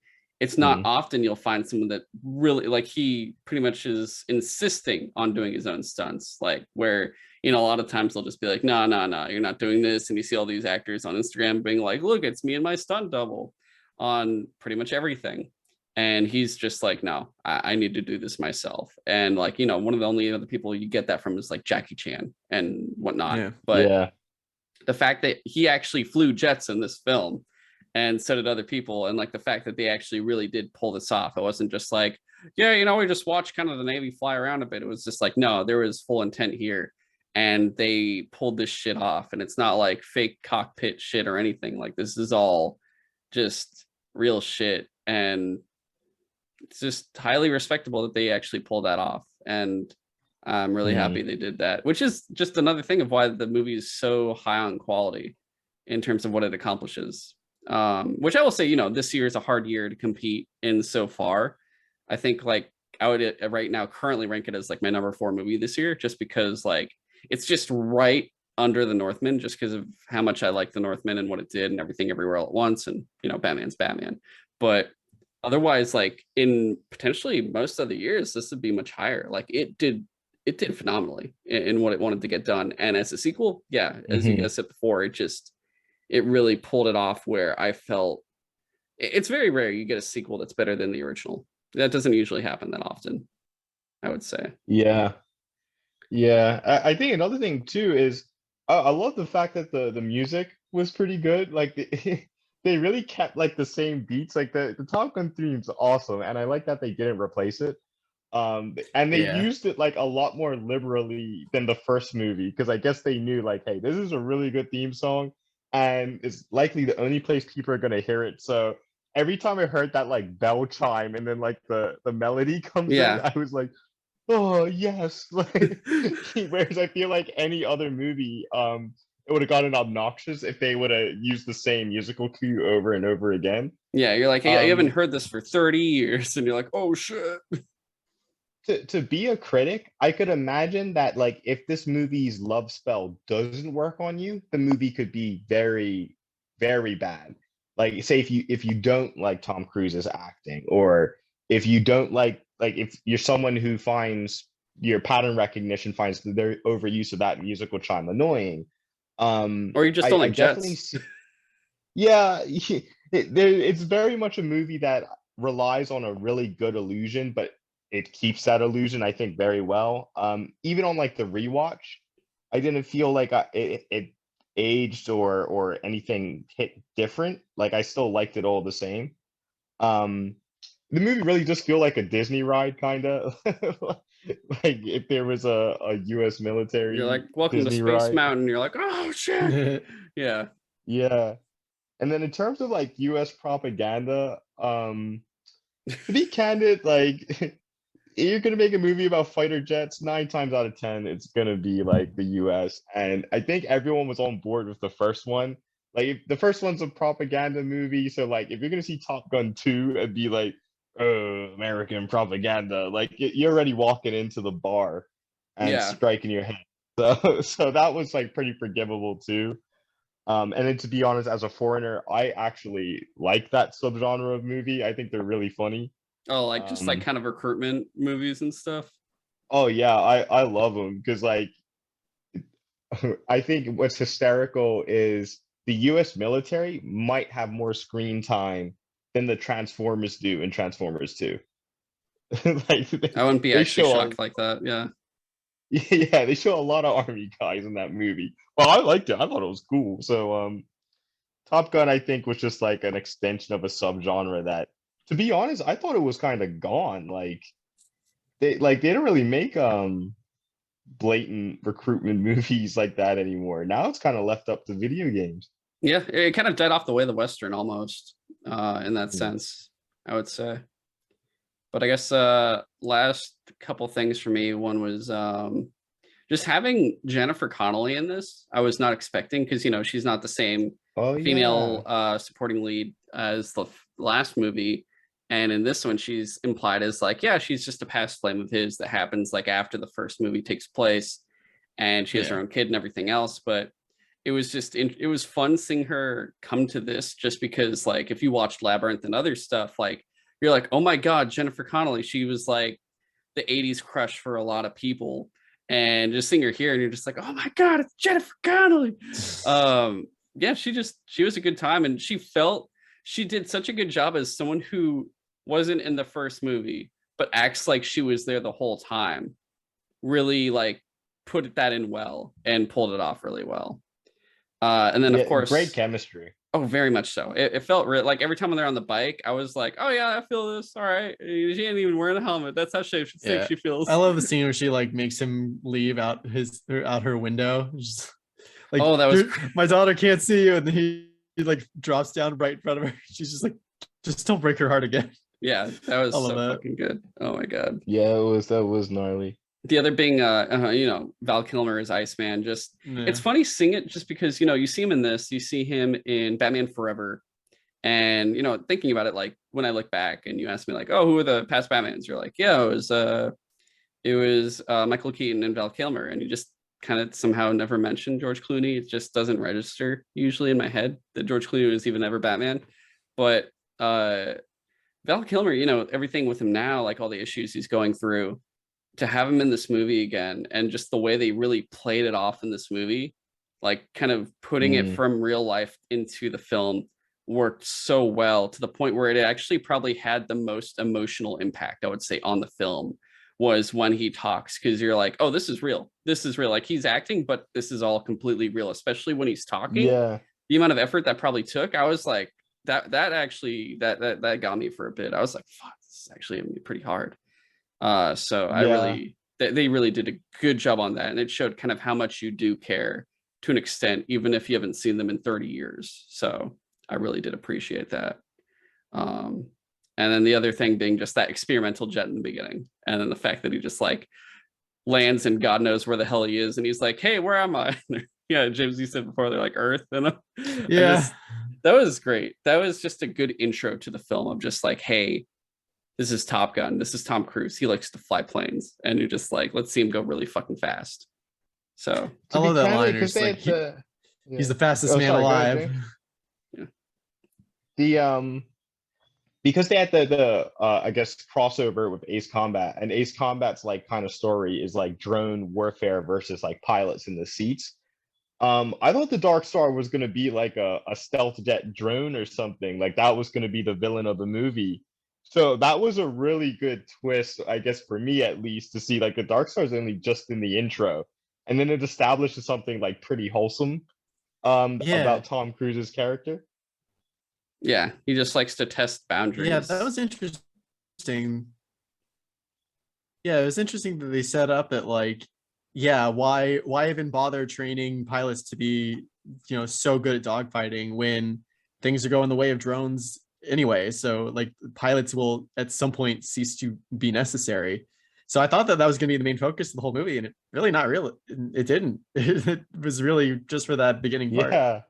it's not Mhm. often you'll find someone that really, like, he pretty much is insisting on doing his own stunts, like where, you know, a lot of times they'll just be like, no, no, no, you're not doing this. And you see all these actors on Instagram being like, look, it's me and my stunt double on pretty much everything. And he's just like, no, I need to do this myself. And like, you know, one of the only other people you get that from is like Jackie Chan and whatnot. Yeah. But Yeah. the fact that he actually flew jets in this film, and so did other people, and like the fact that they actually really did pull this off. It wasn't just like, yeah, you know, we just watched kind of the Navy fly around a bit. It was just like, no, there was full intent here, and they pulled this shit off. And it's not like fake cockpit shit or anything. Like this is all just real shit, and it's just highly respectable that they actually pulled that off. And I'm really Mhm. happy they did that, which is just another thing of why the movie is so high on quality in terms of what it accomplishes. Which I will say, you know, this year is a hard year to compete in so far. I think like I would right now currently rank it as like my number 4 movie this year, just because like it's just right under the Northman, just because of how much I like the Northman and what it did and everything everywhere all at once. And, you know, Batman's Batman. But otherwise, like in potentially most other years, this would be much higher. Like it did phenomenally in what it wanted to get done. And as a sequel, yeah, as you Mhm. guys said before, it really pulled it off where I felt it's very rare you get a sequel that's better than the original. That doesn't usually happen that often, I would say. Yeah. Yeah. I think another thing too is I love the fact that the music was pretty good. Like they really kept like the same beats. Like the Top Gun theme's awesome, and I like that they didn't replace it. And they Yeah. used it like a lot more liberally than the first movie, because I guess they knew like, hey, this is a really good theme song, and it's likely the only place people are gonna hear it. So every time I heard that like bell chime and then like the melody comes in, Yeah. I was like, oh yes. Like whereas I feel like any other movie, it would have gotten obnoxious if they would have used the same musical cue over and over again. Yeah. You're like, I haven't Um, heard this for 30 years. And you're like, oh shit. to be a critic, I could imagine that like if this movie's love spell doesn't work on you, the movie could be very, very bad. Like say if you don't like Tom Cruise's acting, or if you don't like if you're someone who finds your pattern recognition finds their overuse of that musical chime annoying. Or you just don't I like definitely jets. see, yeah, it's very much a movie that relies on a really good illusion, but it keeps that illusion, I think, very well. Even on like the rewatch, I didn't feel like it aged or anything hit different. Like I still liked it all the same. Um, the movie really just feel like a Disney ride, kind of. Like if there was a U.S. You're military like, welcome to Disney Space ride. Mountain. You're like, oh shit. Yeah. Yeah. And then in terms of like US propaganda, to be candid, like you're gonna make a movie about fighter jets, 9 times out of 10, it's gonna be like the US. And I think everyone was on board with the first one. Like if the first one's a propaganda movie, so like if you're gonna see Top Gun 2 and be like, oh, American propaganda, like you're already walking into the bar and Yeah. striking your head. So that was like pretty forgivable too. And then to be honest, as a foreigner, I actually like that subgenre of movie. I think they're really funny. Oh, like just like Um, kind of recruitment movies and stuff. oh yeah, I love them because like I think what's hysterical is the U.S. military might have more screen time than the Transformers do in Transformers 2. Like I wouldn't be they actually show shocked like that. Yeah. yeah, they show a lot of army guys in that movie. Well, I liked it. I thought it was cool. So Top Gun, I think, was just like an extension of a subgenre that, to be honest, I thought it was kind of gone. Like they didn't really make blatant recruitment movies like that anymore. Now it's kind of left up to video games. Yeah, it kind of died off the way of the Western almost, in that Mm. sense, I would say. But I guess last couple things for me, one was just having Jennifer Connelly in this. I was not expecting, because she's not the same female supporting lead as the last movie, and in this one she's implied as like, yeah, she's just a past flame of his that happens like after the first movie takes place, and she has her own kid and everything else. But it was just it was fun seeing her come to this, just because like if you watched Labyrinth and other stuff, like you're like, oh my god, Jennifer Connelly, she was like the 80s crush for a lot of people, and just seeing her here and you're just like, oh my god, it's Jennifer Connelly. Yeah, she was a good time, and she did such a good job as someone who wasn't in the first movie but acts like she was there the whole time. Really like put that in well and pulled it off really well. And then of course, great chemistry. Oh, very much so. It felt real. Like every time when they're on the bike, I was like, oh yeah, I feel this. All right. She ain't even wearing a helmet. That's how she feels. I love the scene where she like makes him leave out her window. Just, like, oh, that was my daughter can't see you, and then he like drops down right in front of her. She's just like, just don't break her heart again. Yeah, that was so fucking good. Oh my god. Yeah, that was gnarly. The other being Val Kilmer as Iceman. Just it's funny seeing it, just because you see him in this, you see him in Batman Forever, and thinking about it, like when I look back and you ask me like, oh, who are the past Batmans, you're like, yeah, it was Michael Keaton and Val Kilmer, and you just kind of somehow never mentioned George Clooney. It just doesn't register usually in my head that George Clooney was even ever Batman. But Val Kilmer, everything with him now, like all the issues he's going through, to have him in this movie again, and just the way they really played it off in this movie, like kind of putting it from real life into the film, worked so well, to the point where it actually probably had the most emotional impact, I would say, on the film, was when he talks, because you're like, oh, this is real. Like he's acting, but this is all completely real, especially when he's talking. Yeah. The amount of effort that probably took, I was like, that actually got me for a bit. I was like, fuck, this is actually gonna be pretty hard. They really did a good job on that, and it showed kind of how much you do care to an extent, even if you haven't seen them in 30 years. So I really did appreciate that. And then the other thing being just that experimental jet in the beginning, and then the fact that he just like lands and God knows where the hell he is, and he's like, hey, where am I? Yeah, James, you said before, they're like Earth, and that was great. That was just a good intro to the film of just like, hey, this is Top Gun. This is Tom Cruise. He likes to fly planes, and you're just like, let's see him go really fucking fast. So I love that line. Like, he's the fastest man alive. The because they had the I guess crossover with Ace Combat, and Ace Combat's like kind of story is like drone warfare versus like pilots in the seats. I thought the Dark Star was going to be like a stealth jet drone or something, like that was going to be the villain of the movie. So that was a really good twist, I guess, for me at least, to see like the Dark Star is only just in the intro, and then it establishes something like pretty wholesome about Tom Cruise's character. Yeah, he just likes to test boundaries. Yeah, that was interesting. Yeah, it was interesting that they set up it like, yeah, why even bother training pilots to be, so good at dogfighting when things are going the way of drones anyway? So like pilots will at some point cease to be necessary. So I thought that was going to be the main focus of the whole movie, and it really not real. It didn't. It was really just for that beginning part.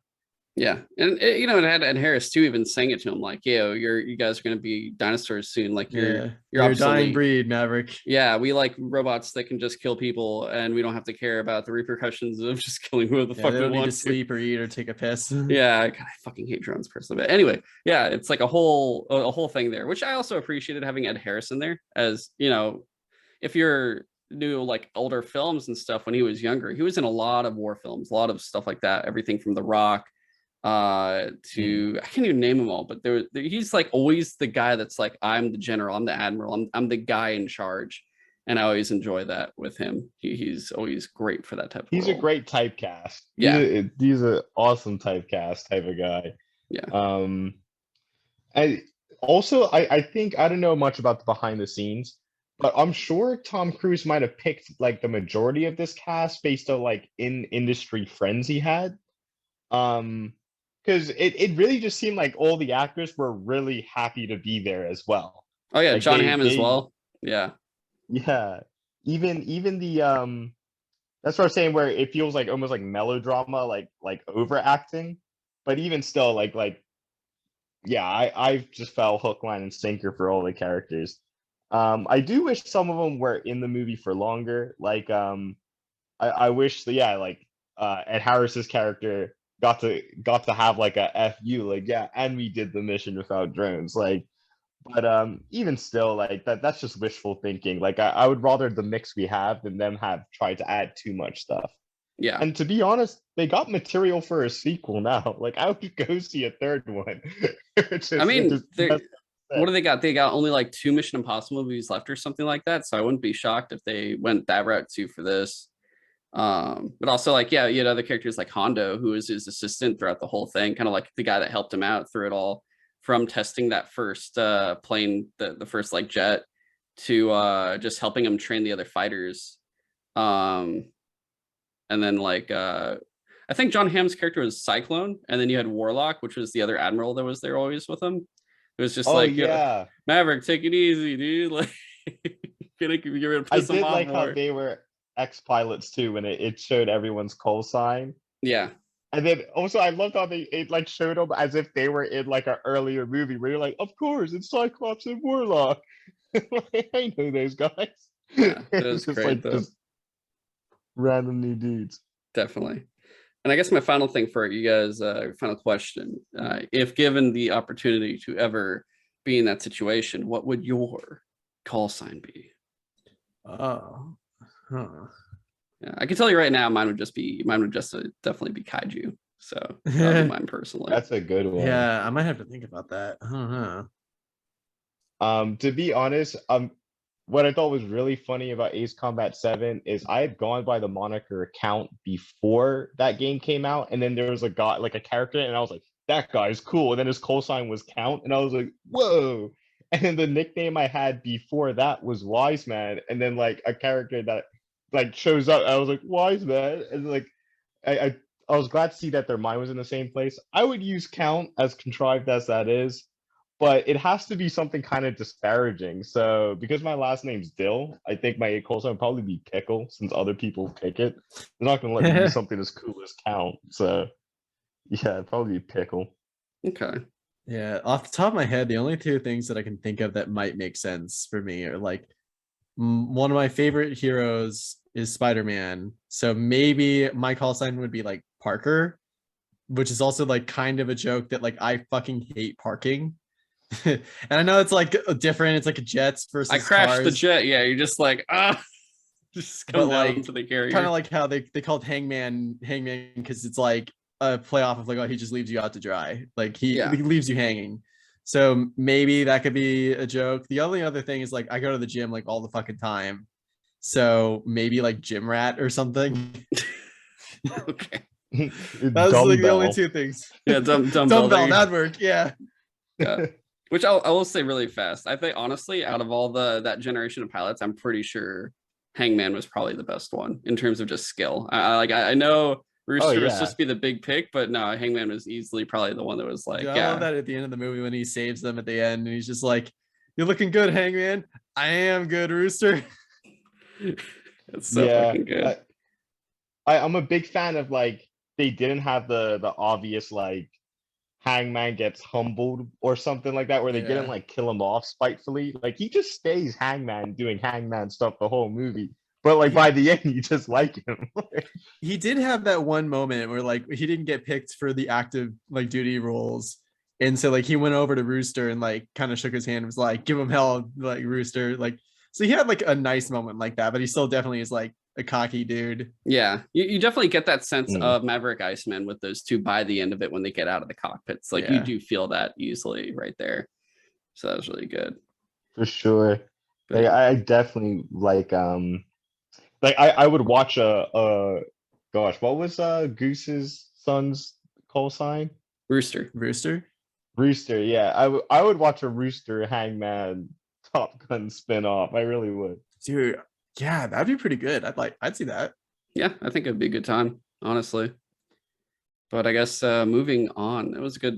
Yeah, and it had Ed Harris too, even saying it to him like, "Yo, you guys are going to be dinosaurs soon. Like you're a dying breed, Maverick. Yeah, we like robots that can just kill people, and we don't have to care about the repercussions of just killing who the fuck we want. They don't need to sleep or eat or take a piss. Yeah, God, I fucking hate drones personally. But anyway, yeah, it's like a whole thing there, which I also appreciated having Ed Harris in there, as if you're new like older films and stuff when he was younger, he was in a lot of war films, a lot of stuff like that, everything from The Rock to I can't even name them all, but he's like always the guy that's like, I'm the general, I'm the admiral, I'm the guy in charge, and I always enjoy that with him. He's always great for that type of role. A great typecast. Yeah, he's an awesome typecast type of guy. Yeah. I think I don't know much about the behind the scenes, but I'm sure Tom Cruise might have picked like the majority of this cast based on like in industry friends he had. Because it really just seemed like all the actors were really happy to be there as well. Oh yeah, Like John Hamm as well. Yeah. yeah, even the that's what I'm saying where it feels like almost like melodrama, like overacting, but even still yeah, I just fell hook, line, and sinker for all the characters. I do wish some of them were in the movie for longer. Like, I wish, yeah, like, Ed Harris's character got to have like a fu, like, yeah, and we did the mission without drones, like, but even still, like that's just wishful thinking. Like, I would rather the mix we have than them have tried to add too much stuff. Yeah. And to be honest, they got material for a sequel now. Like, I would go see a third one. I mean, what do they got? They got only like 2 Mission Impossible movies left or something like that. So I wouldn't be shocked if they went that route too for this. But also like, yeah, you had other characters like Hondo, who was his assistant throughout the whole thing, kind of like the guy that helped him out through it all, from testing that first plane, the first like jet, to just helping him train the other fighters. And then like I think John Hamm's character was Cyclone, and then you had Warlock, which was the other admiral that was there always with him. It was just Oh like, yeah, Maverick, take it easy, dude. Like, you're gonna I piss him did off like how more. they were ex-pilots too when it showed everyone's call sign. Yeah, And then also I loved how it like showed them as if they were in like an earlier movie where you're like, of course, it's Cyclops and Warlock. Like, I know those guys. yeah, it was Just great like though. just random new dudes. Definitely. And I guess my final thing for you guys, final question: if given the opportunity to ever be in that situation, what would your call sign be? Oh, huh. Yeah, I can tell you right now, mine would just definitely be kaiju. So that would be mine personally. That's a good one. Yeah, I might have to think about that. I don't know. To be honest, what I thought was really funny about Ace Combat 7 is I had gone by the moniker Count before that game came out, and then there was a guy, like a character, and I was like, that guy's cool. And then his call sign was Count, and I was like, whoa. And then the nickname I had before that was Wise Man, and then like a character that like shows up, I was like, Wise Man, and like I I, I was glad to see that their mind was in the same place. I would use Count, as contrived as that is, but it has to be something kind of disparaging. So because my last name's Dill, I think my call sign would probably be Pickle, since other people pick it. They're not gonna let me use something as cool as Count. So yeah, it'd probably be Pickle. Okay. Yeah, off the top of my head, the only two things that I can think of that might make sense for me are like one of my favorite heroes is Spider-Man. So maybe my call sign would be like Parker, which is also like kind of a joke that like I fucking hate parking. And I know it's like different. It's like a jets versus I crashed cars, the jet. Yeah, you're just like, just come but down like to the carrier. kind of like how they called Hangman because it's like a play off of like, oh, he just leaves you out to dry, like he leaves you hanging. So maybe that could be a joke. The only other thing is like I go to the gym like all the fucking time, so maybe like gym rat or something. Okay. That was like the only two things. Yeah, dumbbell. That'd work. Yeah. Yeah. Which I will say really fast. I think honestly, out of all that generation of pilots, I'm pretty sure Hangman was probably the best one in terms of just skill. I know Rooster was supposed to be the big pick, but no, Hangman was easily probably the one that was like, I love that at the end of the movie when he saves them at the end and he's just like, "You're looking good, Hangman." "I am good, Rooster." It's so fucking good. I'm a big fan of like they didn't have the obvious like Hangman gets humbled or something like that, where they didn't like kill him off spitefully. Like he just stays Hangman doing Hangman stuff the whole movie. But like by the end, you just like him. He did have that one moment where like he didn't get picked for the active like duty roles. And so like he went over to Rooster and like kind of shook his hand and was like, "Give him hell, like Rooster." Like so he had like a nice moment like that, but he still definitely is like a cocky dude. Yeah, you definitely get that sense of Maverick Iceman with those two by the end of it when they get out of the cockpits. Like you do feel that easily right there. So that was really good. For sure. Like I definitely like I would watch gosh, what was Goose's son's call sign? Rooster. Rooster? Rooster, yeah. I would watch a Rooster Hangman Top Gun spin-off. I really would. Dude, yeah, that'd be pretty good. I'd see that. Yeah, I think it'd be a good time, honestly. But I guess moving on, it was a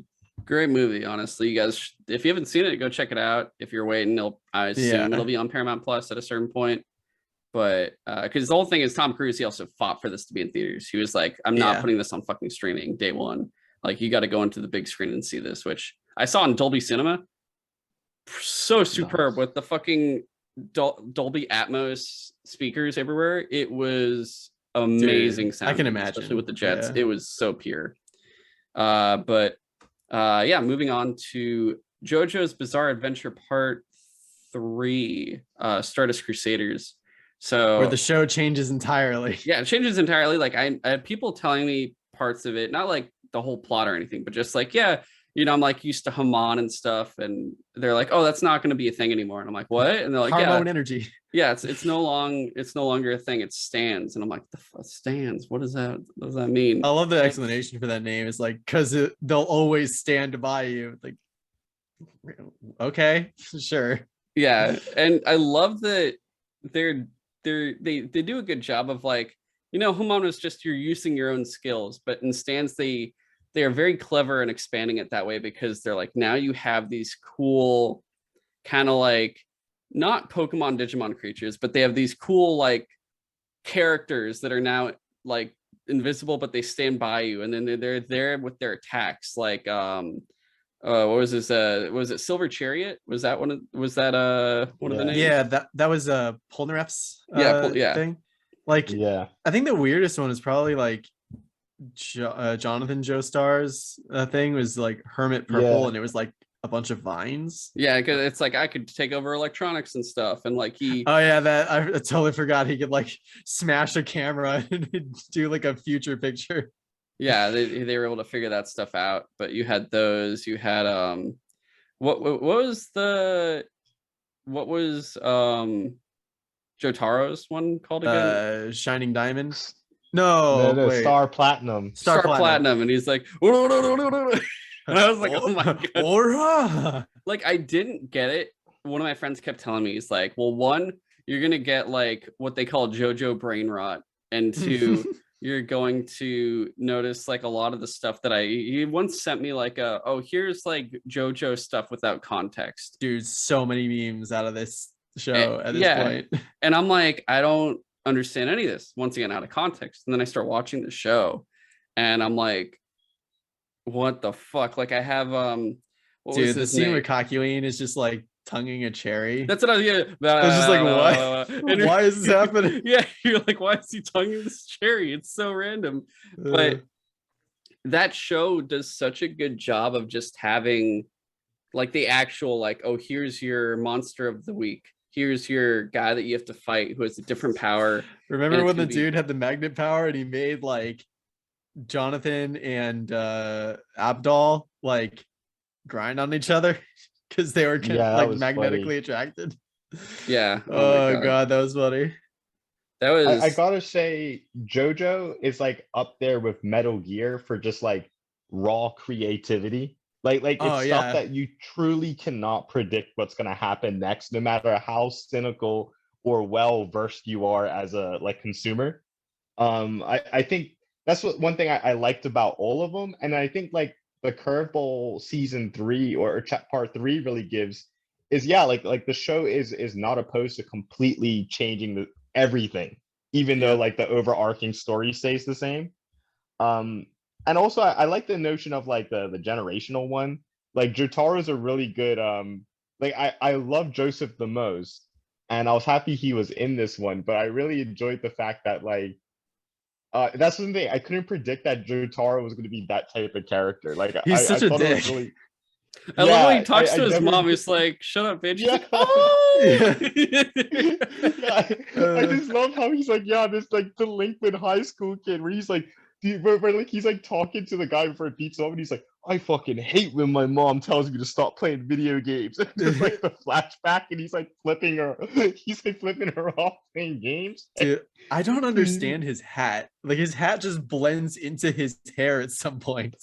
great movie, honestly. You guys, if you haven't seen it, go check it out. If you're waiting, I assume it'll be on Paramount Plus at a certain point. But because the whole thing is Tom Cruise, he also fought for this to be in theaters. He was like, I'm not putting this on fucking streaming day one. Like, you got to go into the big screen and see this, which I saw in Dolby Cinema. So superb with the fucking Dolby Atmos speakers everywhere. It was amazing sound. I can imagine, especially with the jets. It was so pure. But moving on to JoJo's Bizarre Adventure Part 3, Stardust Crusaders. So where the show changes entirely. Yeah, it changes entirely. Like I had people telling me parts of it, not like the whole plot or anything, but just like, I'm like used to Haman and stuff, and they're like, oh, that's not going to be a thing anymore. And I'm like, what? And they're like, Hormone energy. Yeah, it's no longer a thing. It stands. And I'm like, the fuck stands? What does that mean? I love the explanation for that name. It's like, because they'll always stand by you. Like, okay, sure. Yeah, and I love that they do a good job of like, Haman was just you're using your own skills, but in stands they are very clever in expanding it that way, because they're like, now you have these cool kind of like not Pokemon Digimon creatures, but they have these cool like characters that are now like invisible, but they stand by you, and then they're there with their attacks. Like what was this? Was it Silver Chariot? Was that one of the names? Yeah, that was Polnareff's thing. Like, I think the weirdest one is probably like Jonathan Joestar's thing was like Hermit Purple, and it was like a bunch of vines. Yeah, because it's like I could take over electronics and stuff, and like he. Oh yeah, that I totally forgot he could like smash a camera and do like a future picture. Yeah, they were able to figure that stuff out. But you had those. You had what was Jotaro's one called again? Shining Diamond. No, wait. Star Platinum. Star Platinum, and he's like, and I was like, oh my god. Aura. Like, I didn't get it. One of my friends kept telling me, he's like, well, one, you're gonna get like what they call JoJo brain rot, and two, you're going to notice like a lot of the stuff that he once sent me like here's like JoJo stuff without context. Dude, so many memes out of this show at this point. And I'm like, I don't understand any of this, once again out of context. And then I start watching the show and I'm like, what the fuck? Like, I have dude, the scene with Kakyoin is just like tonguing a cherry. That's what I was just like, what? Why is this happening? Yeah, you're like, why is he tonguing this cherry? It's so random. But that show does such a good job of just having like the actual like, oh, here's your monster of the week, here's your guy that you have to fight who has a different power. Remember when the dude had the magnet power and he made like Jonathan and Abdal like grind on each other because they were like magnetically attracted? Yeah. Oh god, that was funny. That was. I gotta say, JoJo is like up there with Metal Gear for just like raw creativity. Like it's stuff that you truly cannot predict what's gonna happen next, no matter how cynical or well versed you are as a like consumer. I think that's one thing I liked about all of them, and I think like the Curveball season 3 or part 3 really gives is like the show is not opposed to completely changing everything, even though like the overarching story stays the same. And also I like the notion of like the generational one. Like Jotaro's a really good like I love Joseph the most, and I was happy he was in this one, but I really enjoyed the fact that like that's the thing, I couldn't predict that Jotaro was going to be that type of character. Like he's such a dick. Really... I love when he talks to his mom. He's like, "Shut up, bitch." She's like, "Oh." I just love how he's like, yeah, this like delinquent high school kid, where he's like, where like he's like talking to the guy before it beats off, and he's like, I fucking hate when my mom tells me to stop playing video games. And just like the flashback, and he's like flipping her off playing games. Dude, I don't understand his hat. Like his hat just blends into his hair at some point.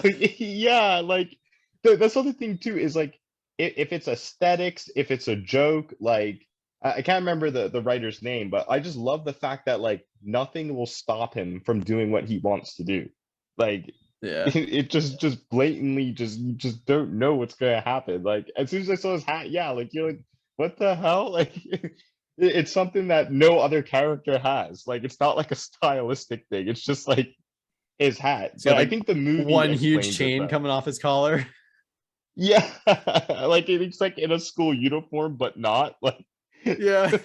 Yeah, like that's the other thing too, is like if it's aesthetics, if it's a joke, like I can't remember the writer's name, but I just love the fact that like nothing will stop him from doing what he wants to do. Like Yeah. it just blatantly just you just don't know what's gonna happen. Like as soon as I saw his hat, yeah, like you're like, what the hell? Like it's something that no other character has. Like it's not like a stylistic thing. It's just like his hat. He's But got I like think the movie one huge explains it chain better. coming off his collar. Yeah, like it's like in a school uniform, but not like. Yeah.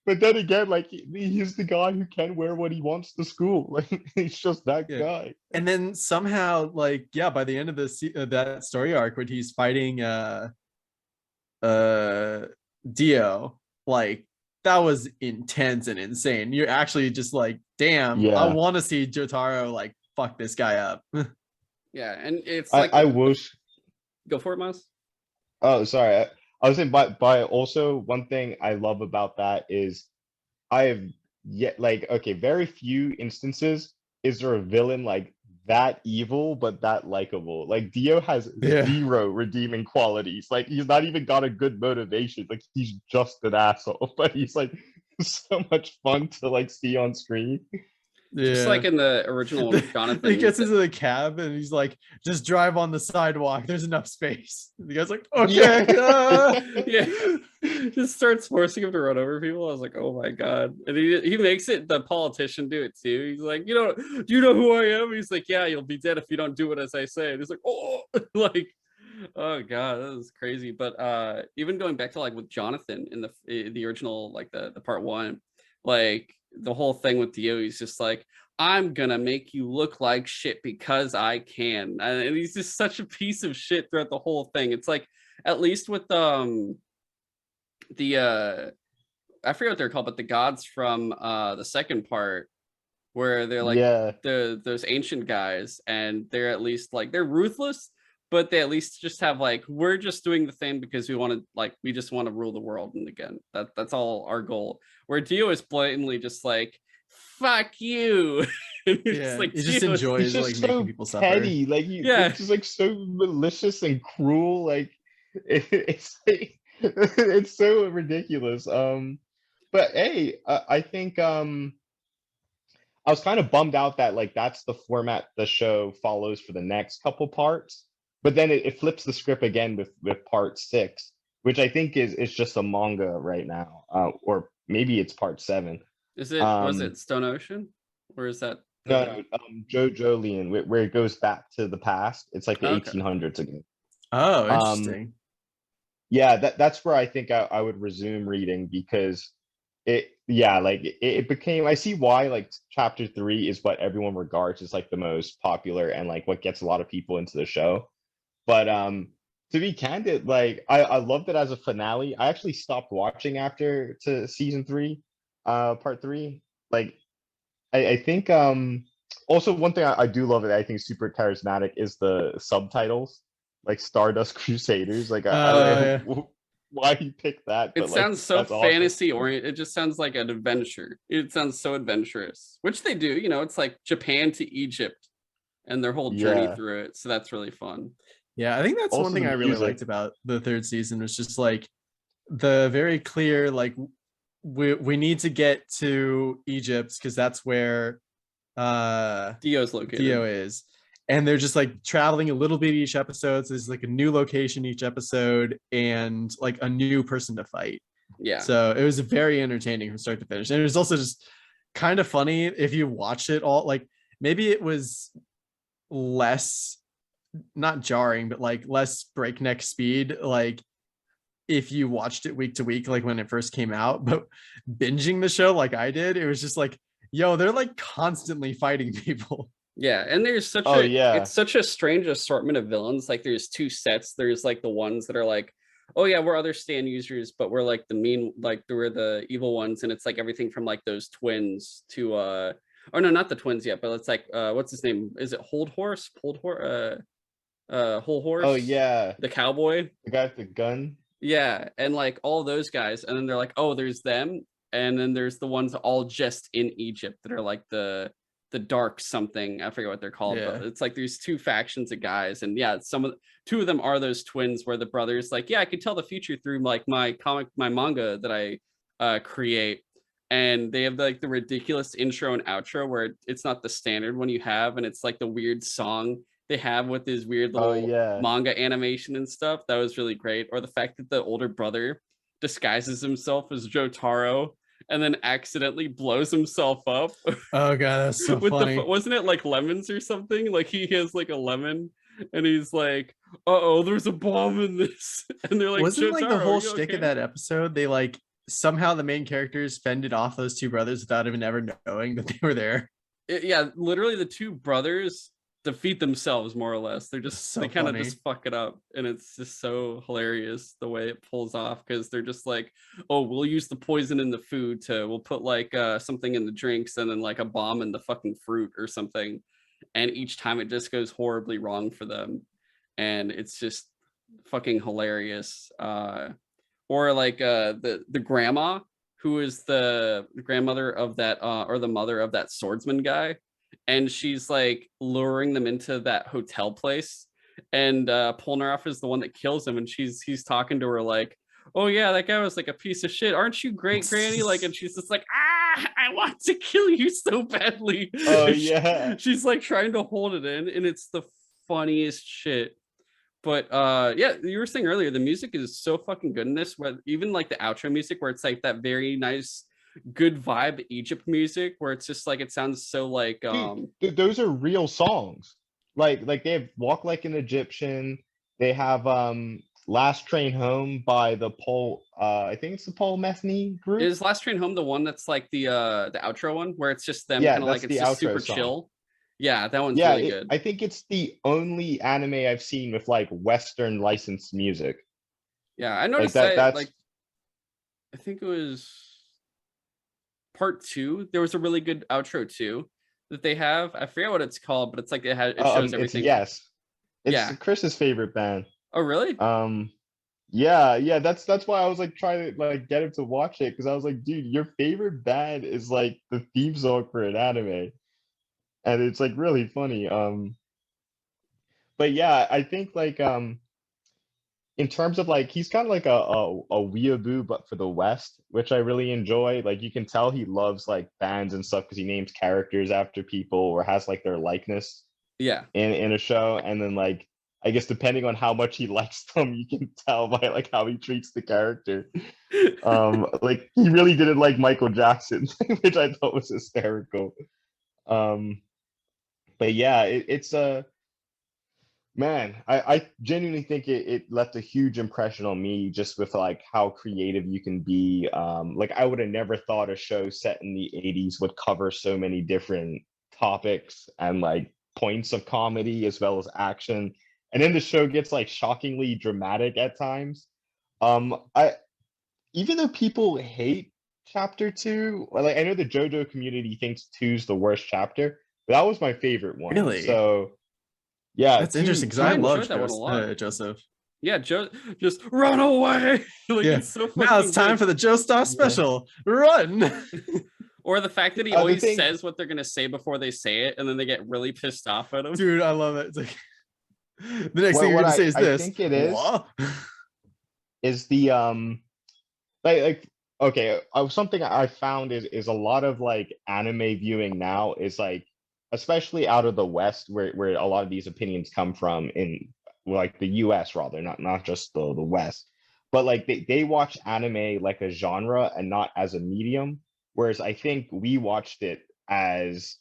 But then again, like he's the guy who can wear what he wants to school. Like he's just that Yeah. guy. And then somehow, like, yeah, by the end of that story arc when he's fighting Dio, like that was intense and insane. You're actually just like, damn, I Yeah, want to see Jotaro like fuck this guy up. Yeah, and it's I like I wish. go for it, Miles. Oh, sorry. I was saying, by also one thing I love about that is I have yet like okay, very few instances is there a villain like that evil but that likable. Like Dio has Yeah. zero redeeming qualities. Like he's not even got a good motivation. Like he's just an asshole, but he's like so much fun to like see on screen. Just like Yeah. in the original Jonathan. He gets into the cab and he's like, just drive on the sidewalk. There's enough space. The guy's like, okay. Yeah, just starts forcing him to run over people. I was like, oh my god. And he makes it the politician do it too. He's like, do you know who I am? He's like, yeah, you'll be dead if you don't do it as I say. And he's like, oh, like, oh god, that was crazy. But even going back to like with Jonathan in the original, like the part one, like the whole thing with Dio, he's just like, I'm gonna make you look like shit because I can. And he's just such a piece of shit throughout the whole thing. It's like, at least with the I forget what they're called, but the gods from the second part, where they're like Yeah. those ancient guys, and they're at least like they're ruthless, but they at least just have like, we're just doing the thing because we just want to rule the world, and again, that's all our goal. Where Dio is blatantly just like, fuck you. And you're just Yeah. like, He just Dio, He's enjoys like just making so people suffer. petty. Like yeah, it's just like so malicious and cruel. Like it's like, it's so ridiculous. But hey, I think I was kind of bummed out that like that's the format the show follows for the next couple parts, but then it flips the script again with part six, which I think is just a manga right now, or maybe it's part seven. was Um, it Stone Ocean, or is that no, the JoJo Leon, where it goes back to the past. It's like the okay? 1800s again. Oh, Um, interesting. yeah, that's where I think I would resume reading because yeah, like it became I see why like chapter three is what everyone regards as like the most popular and like what gets a lot of people into the show. But to be candid, like I loved it as a finale. I actually stopped watching after to season three, part three. Like I think also one thing I do love that I think is super charismatic is the subtitles, like Stardust Crusaders. Like I Oh, don't yeah. know why he picked that, It but like sounds so that's awesome. fantasy oriented. It just sounds like an adventure. It sounds so adventurous, which they do. It's like Japan to Egypt and their whole journey Yeah. through it. So that's really fun. Yeah, I think that's one Also thing the I really music. liked about the third season was just like the very clear like we need to get to Egypt because that's where Dio's located. Dio is. And they're just like traveling a little bit each episode. So there's like a new location each episode and like a new person to fight. Yeah. So it was very entertaining from start to finish. And it was also just kind of funny if you watch it all. Like maybe it was less, not jarring, but like less breakneck speed. Like if you watched it week to week, like when it first came out, but binging the show like I did, it was just like, yo, they're like constantly fighting people. Yeah, and there's Yeah. it's such a strange assortment of villains. Like there's two sets. There's like the ones that are like, oh yeah, we're other stand users, but we're like the mean, like we're the evil ones, and it's like everything from like those twins to or no, not the twins yet, but it's like what's his name? Is it Hold Horse? Hold Horse? Whole Oh Horse? yeah, The cowboy? the guy with the gun. Yeah, and like all those guys, and then they're like, oh, there's them, and then there's the ones all just in Egypt that are like the the dark something. I forget what they're called, Yeah. but it's like there's two factions of guys, and yeah, two of them are those twins where the brothers like, yeah, I could tell the future through like my manga that I create. And they have like the ridiculous intro and outro where it's not the standard one you have, and it's like the weird song they have with his weird Oh little yeah. manga animation and stuff. That was really great. Or the fact that the older brother disguises himself as Jotaro and then accidentally blows himself up. Oh god, that's so with funny. wasn't it like lemons or something? Like he has like a lemon and he's like, uh-oh, there's a bomb in this. And they're like, Wasn't like the "Jotaro, whole you shtick okay?" Mm-hmm. of that episode? They like somehow the main characters fended off those two brothers without even ever knowing that they were there. Yeah, literally the two brothers defeat themselves more or less. They're It's just so they kind of funny. just fuck it up, and it's just so hilarious the way it pulls off, because they're just like, oh, we'll use the poison in the food to we'll put like something in the drinks and then like a bomb in the fucking fruit or something, and each time it just goes horribly wrong for them, and it's just fucking hilarious. Or like the grandma who is the grandmother of that or the mother of that swordsman guy, and she's like luring them into that hotel place, and Polnareff is the one that kills him, and he's talking to her like, oh yeah, that guy was like a piece of shit, aren't you great, granny? Like, and she's just like, I want to kill you so badly. Oh And yeah. she's like trying to hold it in, and it's the funniest shit. But yeah, you were saying earlier the music is so fucking good in this, where even like the outro music where it's like that very nice good vibe Egypt music where it's just like it sounds so like Those are real songs. Like they have Walk Like an Egyptian. They have Last Train Home by the Paul I think it's the Paul Metheny group. is Last Train Home the one that's like the outro one where it's just them Yeah, kind of like that's it's the just outro super song. chill. Yeah, that one's Yeah, really good. I think it's the only anime I've seen with like Western licensed music. Yeah, I noticed that. that That's like I think it was part 2. There was a really good outro too that they have. I forget what it's called, but it's like it shows it's everything. Yes. It's Yeah. Chris's favorite band. Oh really? Yeah, that's why I was like trying to like get him to watch it, because I was like, dude, your favorite band is like the theme song for an anime. And it's like really funny. But yeah, I think like in terms of like he's kind of like a weeaboo but for the West, which I really enjoy. Like you can tell he loves like bands and stuff because he names characters after people or has like their likeness Yeah. in a show. And then like I guess depending on how much he likes them, you can tell by like how he treats the character. Like he really didn't like Michael Jackson, which I thought was hysterical. But yeah, it's a man. I genuinely think it left a huge impression on me just with like how creative you can be. Like I would have never thought a show set in the 80s would cover so many different topics and like points of comedy as well as action. And then the show gets like shockingly dramatic at times. I Even though people hate chapter 2, like I know the JoJo community thinks 2's the worst chapter, but that was my favorite one. Really? So yeah, That's interesting because I enjoyed love that one a lot. Joseph. Yeah, Joe, just run away. Like Yeah. it's so Now it's time good. for the Joe Star special. Run. Or the fact that he The always thing- says what they're gonna say before they say it, and then they get really pissed off at him. Dude, I love it. It's like the next thing you're what gonna say is I this. think it is What? is the like okay, something I found is a lot of like anime viewing now is like, especially out of the West where a lot of these opinions come from, in like the US rather, not just the West, but like they watch anime like a genre and not as a medium, whereas I think we watched it as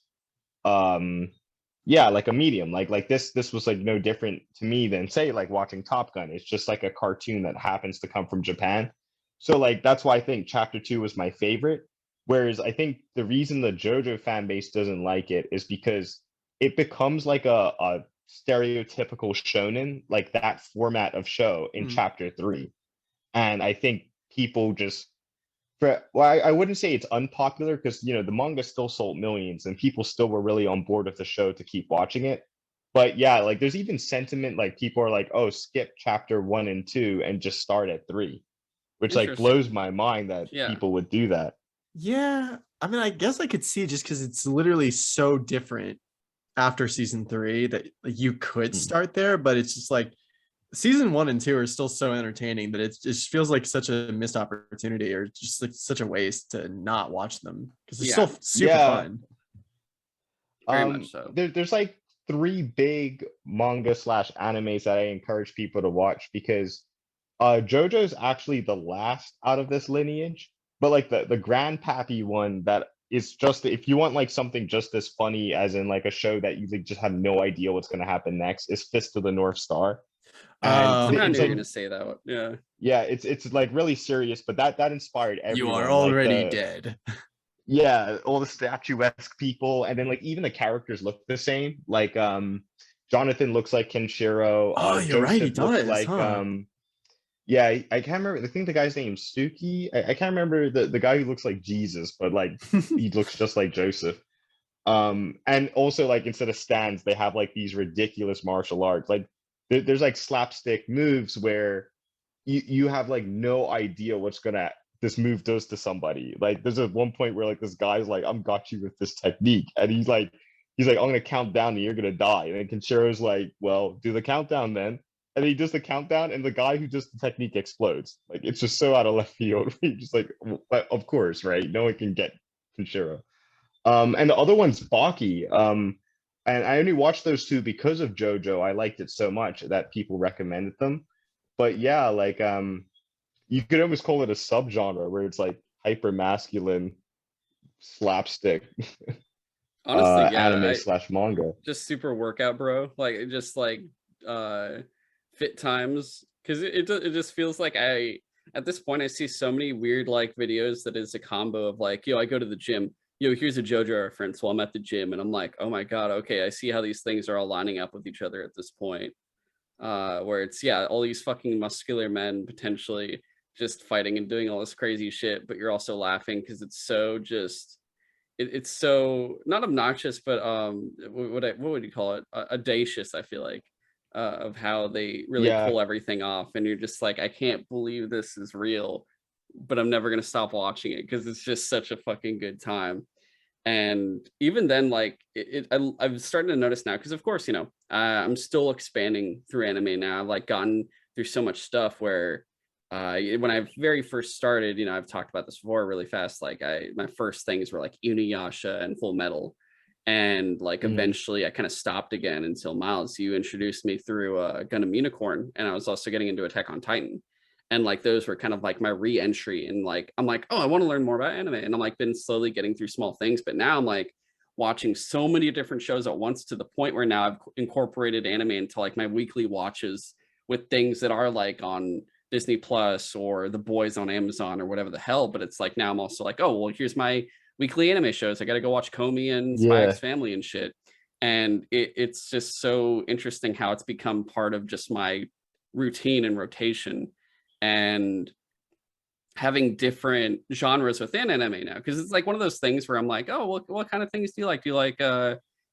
yeah, like a medium. Like this was like no different to me than say like watching Top Gun. It's just like a cartoon that happens to come from Japan. So like that's why I think chapter 2 was my favorite. Whereas I think the reason the JoJo fan base doesn't like it is because it becomes like a stereotypical shonen, like that format of show in chapter 3. And I think people just I wouldn't say it's unpopular, because you know the manga still sold millions and people still were really on board with the show to keep watching it. But yeah, like there's even sentiment like people are like, oh, skip chapter 1 and 2 and just start at 3, which like Interesting. blows my mind that Yeah. people would do that. Yeah, I mean, I guess I could see just because it's literally so different after season 3 that like you could start there, but it's just like season 1 and 2 are still so entertaining that it just feels like such a missed opportunity or just like such a waste to not watch them because they're still super fun. Very much so. There's like 3 big manga slash animes that I encourage people to watch because JoJo's actually the last out of this lineage, but like the grandpappy one that is just if you want like something just as funny as in like a show that you like, just have no idea what's going to happen next is Fist of the North Star. And I knew it's you were like, gonna say that. Yeah. yeah, it's like really serious, but that inspired everyone. You are like already dead. Yeah, all the statuesque people, and then like even the characters look the same. Like Jonathan looks like Kenshiro. Oh, you're right, he Joseph looks does, like huh? yeah, I can't remember. I think the guy's name's Suki. I can't remember the guy who looks like Jesus, but like he looks just like Joseph. And also like instead of stands, they have like these ridiculous martial arts. Like there's like slapstick moves where you have like no idea what's gonna this move does to somebody. Like there's a one point where like this guy's like, I'm got you with this technique, and he's like, I'm gonna count down and you're gonna die. And then Kenshiro's like, well, do the countdown then. And he does the countdown, and the guy who does the technique explodes. Like it's just so out of left field. You're just like, of course, right? No one can get Kenshiro. And the other one's Baki. And I only watched those 2 because of JoJo. I liked it so much that people recommended them. But yeah, like you could almost call it a subgenre where it's like hyper masculine slapstick Honestly, yeah, anime slash manga. just super workout, bro. Like it just like fit times because it just feels like at this point I see so many weird like videos that is a combo of like, yo, I go to the gym, yo, here's a JoJo reference while I'm at the gym, and I'm like, oh my god, okay, I see how these things are all lining up with each other at this point. Where it's all these fucking muscular men potentially just fighting and doing all this crazy shit, but you're also laughing because it's so just it's so not obnoxious, but what would you call it? Audacious, I feel like, of how they really Yeah, pull everything off, and you're just like, I can't believe this is real, but I'm never gonna stop watching it because it's just such a fucking good time. And even then, like I'm starting to notice now because of course I'm still expanding through anime now. I've like gotten through so much stuff where when I very first started, I've talked about this before really fast, like my first things were like Inuyasha and Full Metal, and like eventually I kind of stopped again until Miles, you introduced me through Gundam Unicorn, and I was also getting into Attack on Titan, and like those were kind of like my re-entry, and like I'm like, oh, I want to learn more about anime, and I'm like been slowly getting through small things, but now I'm like watching so many different shows at once to the point where now I've incorporated anime into like my weekly watches with things that are like on Disney Plus or The Boys on Amazon or whatever the hell. But it's like now I'm also like, oh well, here's my weekly anime shows. I got to go watch Comey and Spy yeah, X Family and shit. And it's just so interesting how it's become part of just my routine and rotation, and having different genres within anime now, because it's like one of those things where I'm like, oh, what kind of things do you like? Do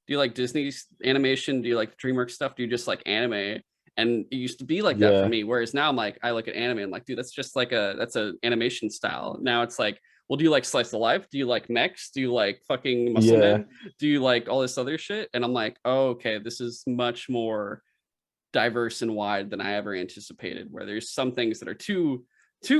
you like Disney's animation? Do you like DreamWorks stuff? Do you just like anime? And it used to be like that for yeah, me. Whereas now I'm like, I look at anime and like, dude, that's just like that's a animation style. Now it's like, well, do you like slice of life? Do you like mechs? Do you like fucking muscle yeah, men? Do you like all this other shit? And I'm like, oh, okay, this is much more diverse and wide than I ever anticipated, where there's some things that are too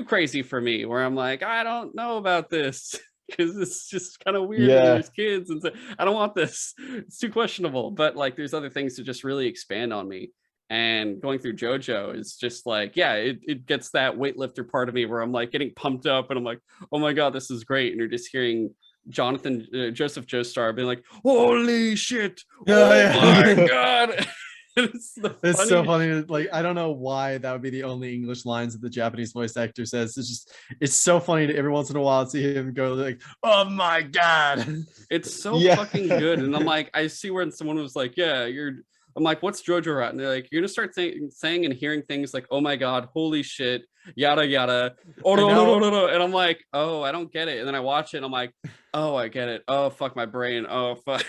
crazy for me, where I'm like, I don't know about this because it's just kind of weird and yeah, there's kids and so, I don't want this. It's too questionable. But like there's other things to just really expand on me. And going through JoJo is just like, yeah, it gets that weightlifter part of me where I'm like getting pumped up and I'm like, oh my god, this is great. And you're just hearing Joseph Joestar being like, holy shit, Yeah, oh my yeah. god. It's so funny. Like, I don't know why that would be the only English lines that the Japanese voice actor says. It's so funny to every once in a while see him go like, "Oh my god!" It's so yeah. fucking good. And I'm like, I see where someone was like, yeah, I'm like, what's JoJo at? And they're like, you're gonna start saying and hearing things like, oh my god, holy shit, yada yada, oh no, no, no, no, no. And I'm like, oh, I don't get it. And then I watch it and I'm like, oh, I get it. Oh fuck my brain. Oh fuck.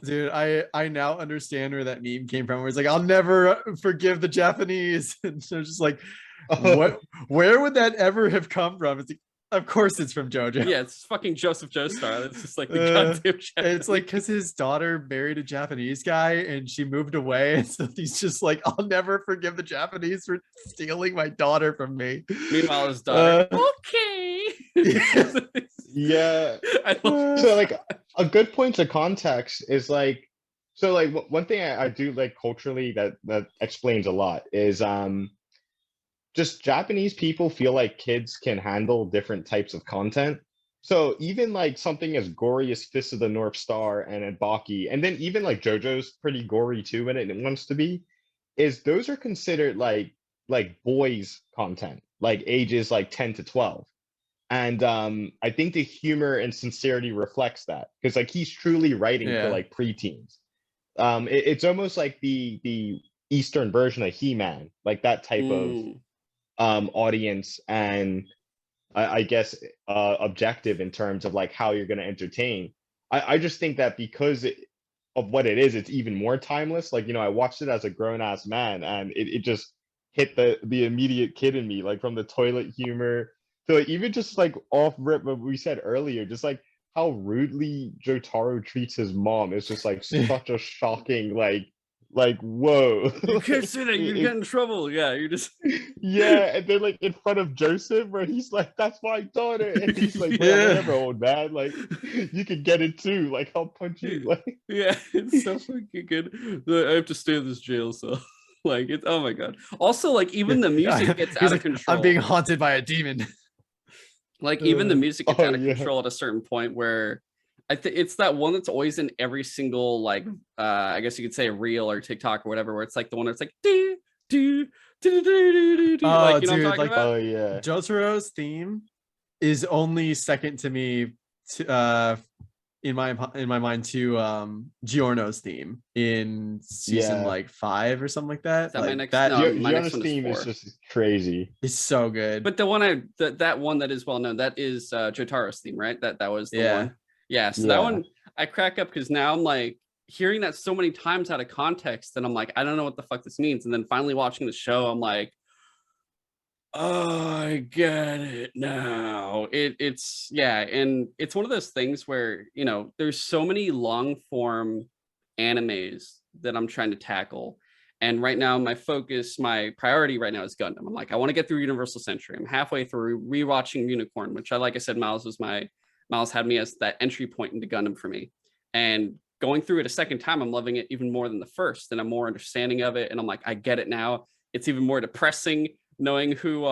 Dude, I now understand where that meme came from. Where it's like, I'll never forgive the Japanese, and so just like, what? Where would that ever have come from? It's like, Of course it's from JoJo. Yeah, it's fucking Joseph Joestar. It's just like the goddamn Japanese. It's like because his daughter married a Japanese guy and she moved away. And so he's just like, I'll never forgive the Japanese for stealing my daughter from me. Meanwhile, his daughter, okay. Yeah. I love So like a good point of context is like, so like one thing I do like culturally that explains a lot is just Japanese people feel like kids can handle different types of content. So even like something as gory as Fist of the North Star and Baki, and then even like JoJo's pretty gory too when it wants to be, is those are considered like boys content, like ages like 10 to 12. And I think the humor and sincerity reflects that because like he's truly writing for like preteens. It's almost like the Eastern version of He-Man, like that type of audience and I guess objective in terms of like how you're going to entertain. I just think that because of what it is, it's even more timeless. Like, you know, I watched it as a grown-ass man and it just hit the immediate kid in me, like from the toilet humor to like, even just like off rip what we said earlier, just like how rudely Jotaro treats his mom is just like such a shocking like whoa. You can't say that, you get in trouble. Yeah, you're just yeah, and then like in front of Joseph where he's like, that's my daughter, and he's like, well, whatever, old man, like you can get it too, like I'll punch you. Like yeah, it's so fucking good. I have to stay in this jail cell. Like it's, oh my god. Also, like even the music gets out of control. I'm being haunted by a demon. Like even the music gets out of control at a certain point where I think it's that one that's always in every single like I guess you could say reel or TikTok or whatever, where it's like the one that's like do do do do do do, like you know what I'm talking about? Oh yeah, Jotaro's theme is only second to me in my mind to Giorno's theme in season like 5 or something like that. Is that like my next, that no, my Giorno's next theme one is just crazy. It's so good. But the one that one that is well known, that is Jotaro's theme, right? That was the one. Yeah, so that one I crack up because now I'm like hearing that so many times out of context, and I'm like, I don't know what the fuck this means. And then finally watching the show, I'm like, oh, I get it now. It's yeah, and it's one of those things where, you know, there's so many long form animes that I'm trying to tackle. And right now, my priority right now is Gundam. I'm like, I want to get through Universal Century. I'm halfway through rewatching Unicorn, which like I said, Miles had me as that entry point into Gundam for me. And going through it a second time, I'm loving it even more than the first. And I'm more understanding of it. And I'm like, I get it now. It's even more depressing knowing who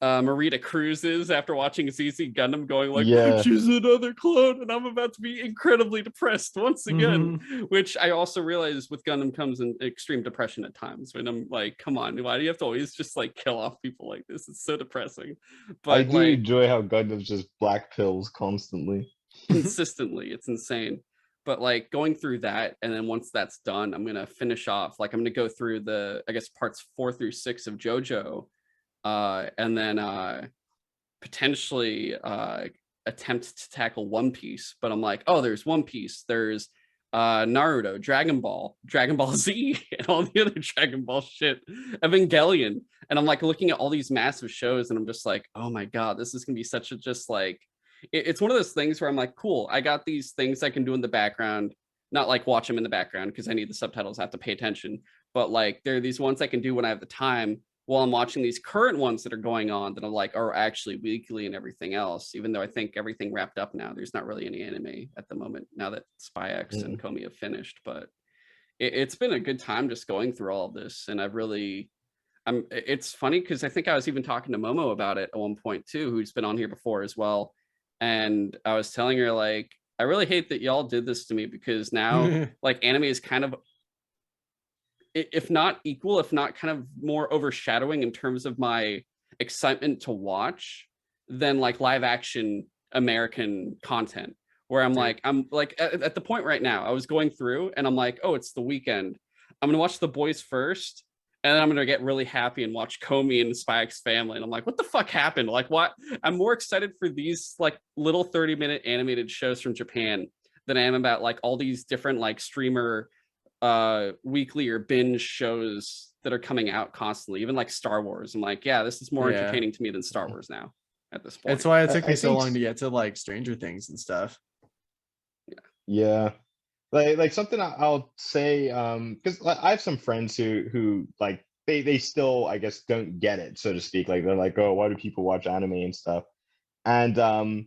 Marita Cruz is after watching ZZ Gundam, going like, she's another clone, and I'm about to be incredibly depressed once again. Which I also realize with Gundam comes in extreme depression at times when I'm like, come on, why do you have to always just like kill off people like this? It's so depressing. But I do enjoy how Gundam's just black pills constantly. Consistently, it's insane. But like going through that, and then once that's done, I'm gonna finish off. Like I'm gonna go through the, I guess, parts 4 through 6 of JoJo, and then potentially attempt to tackle One Piece. But I'm like, oh, there's One Piece, there's Naruto, Dragon Ball Z, and all the other Dragon Ball shit, Evangelion, and I'm like looking at all these massive shows, and I'm just like, oh my god, this is gonna be such a just like. It's one of those things where I'm like, cool, I got these things I can do in the background, not like watch them in the background because I need the subtitles, I have to pay attention. But like, there are these ones I can do when I have the time while I'm watching these current ones that are going on that I'm like, are actually weekly and everything else, even though I think everything wrapped up now. There's not really any anime at the moment now that Spy X and Komi have finished. But it's been a good time just going through all of this. And it's funny because I think I was even talking to Momo about it at one point too, who's been on here before as well. And I was telling her, like, I really hate that y'all did this to me because now like anime is kind of, if not equal, if not kind of more overshadowing in terms of my excitement to watch than like live action American content, where I'm like at the point right now, I was going through and I'm like, oh, it's the weekend, I'm gonna watch The Boys first, and then I'm gonna get really happy and watch Komi and Spy X Family. And I'm like, what the fuck happened? Like, what? I'm more excited for these like little 30-minute animated shows from Japan than I am about like all these different like streamer weekly or binge shows that are coming out constantly. Even like Star Wars. I'm like, yeah, this is more entertaining to me than Star Wars now. at this point. That's why it took I me so think long to get to like Stranger Things and stuff. I So long think to get to like Stranger Things and stuff. Yeah. Like something I'll say, because I have some friends who like they still, I guess, don't get it, so to speak. Like they're like, oh, why do people watch anime and stuff? And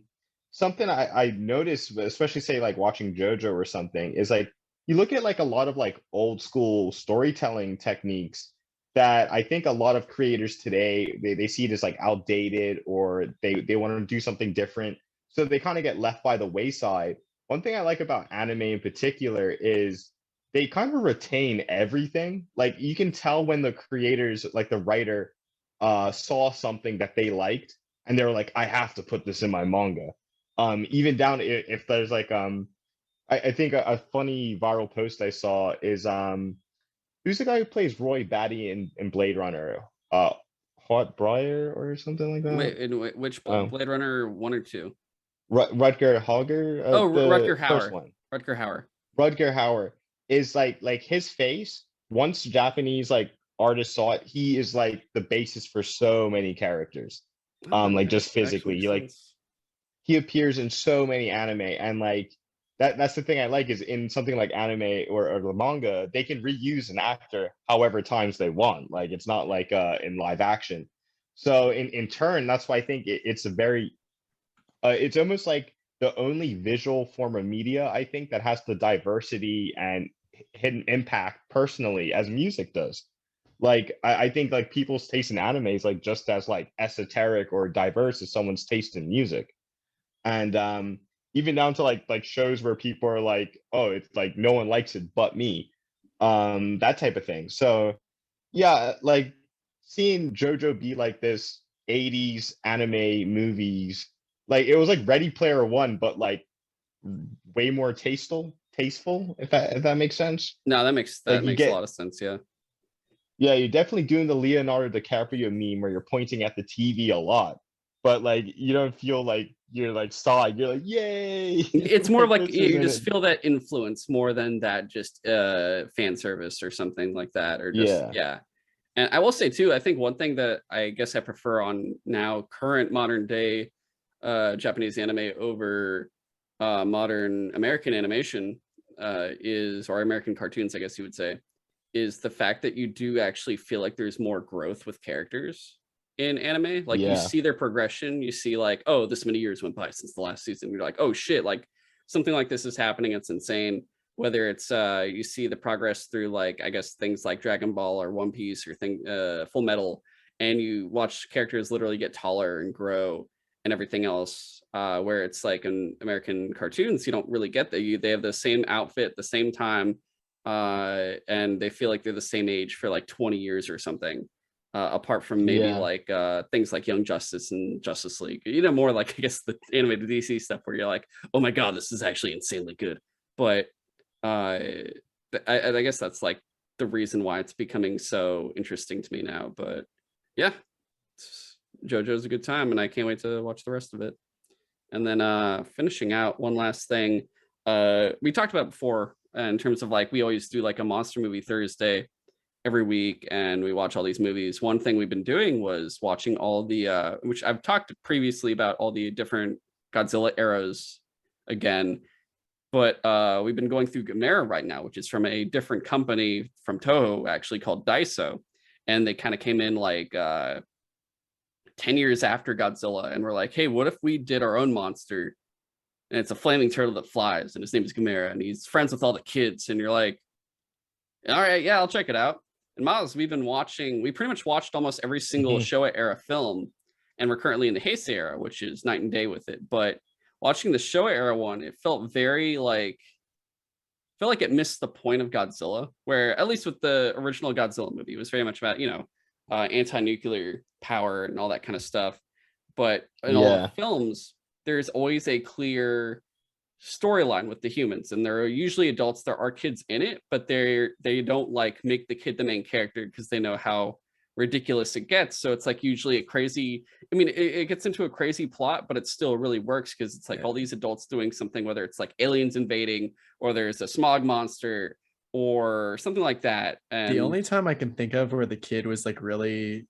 something I noticed, especially say like watching JoJo or something, is like you look at like a lot of like old school storytelling techniques that I think a lot of creators today they see it as like outdated, or they want to do something different. So they kind of get left by the wayside. One thing I like about anime in particular is they kind of retain everything. Like you can tell when the creators, like the writer, saw something that they liked and they were like, I have to put this in my manga. Even down if there's like I think a funny viral post I saw is who's the guy who plays Roy Batty in Blade Runner? Hot Briar or something like that. Wait, in which Um, Blade Runner 1 or 2? Rutger Hauer, Oh, the Rutger first Hauer. one. Rutger Hauer. Rutger Hauer is like his face. Once Japanese like artists saw it, he is like the basis for so many characters. Oh, that Like makes just physically, makes he like sense. he appears in so many anime, and like that's the thing I like is in something like anime or the manga, they can reuse an actor however times they want. Like it's not like in live action. So in turn, that's why I think it's a very it's almost like the only visual form of media I think that has the diversity and hidden impact personally as music does. Like I think like people's taste in anime is like just as like esoteric or diverse as someone's taste in music. And even down to like shows where people are like, oh, it's like no one likes it but me. That type of thing. So yeah, like seeing JoJo be like this 80s anime movies, like it was like Ready Player One, but like way more tasteful, if that makes sense. No, Like that you makes a get lot of sense. Yeah. yeah, you're definitely doing the Leonardo DiCaprio meme where you're pointing at the TV a lot, but like you don't feel like you're like sawing, you're like, yay! It's more of Like like this you isn't just it. feel that influence more than that just fan service or something like that, or just Yeah, yeah. And I will say too, I think one thing that I guess I prefer on now current modern day Japanese anime over modern American animation is, or American cartoons, I guess you would say, is the fact that you do actually feel like there's more growth with characters in anime. Like you yeah, see their progression, you see like, oh, this many years went by since the last season. You're like, oh shit, like something like this is happening. It's insane. Whether it's you see the progress through like I guess things like Dragon Ball or One Piece or Full Metal, and you watch characters literally get taller and grow and everything else. Where it's like in American cartoons, you don't really get that. They have the same outfit, the same time, and they feel like they're the same age for like 20 years or something. Apart from maybe yeah, like things like Young Justice and Justice League, more like I guess the animated DC stuff where you're like, oh my god, this is actually insanely good. But uh, I guess that's like the reason why it's becoming so interesting to me now. But yeah, JoJo's a good time, and I can't wait to watch the rest of it. And then finishing out one last thing, we talked about before in terms of like we always do like a monster movie Thursday every week, and we watch all these movies. One thing we've been doing was watching all the which I've talked previously about all the different Godzilla eras again, but we've been going through Gamera right now, which is from a different company from Toho, actually called Daiso, and they kind of came in like 10 years after Godzilla, and we're like, hey, what if we did our own monster, and it's a flaming turtle that flies, and his name is Gamera, and he's friends with all the kids, and you're like, all right, yeah, I'll check it out. And Miles, we pretty much watched almost every single mhm, Showa era film, and we're currently in the Heisei era, which is night and day with it. But watching the Showa era one, it felt very like, felt like it missed the point of Godzilla, where at least with the original Godzilla movie, it was very much about, anti-nuclear power and all that kind of stuff. But in all the yeah, films, there's always a clear storyline with the humans, and there are usually adults. There are kids in it, but they don't like make the kid the main character because they know how ridiculous it gets. So it's like usually a crazy, it gets into a crazy plot, but it still really works because it's like Yeah. all these adults doing something, whether it's like aliens invading or there's a smog monster or something like that. The And only time I can think of where the kid was like really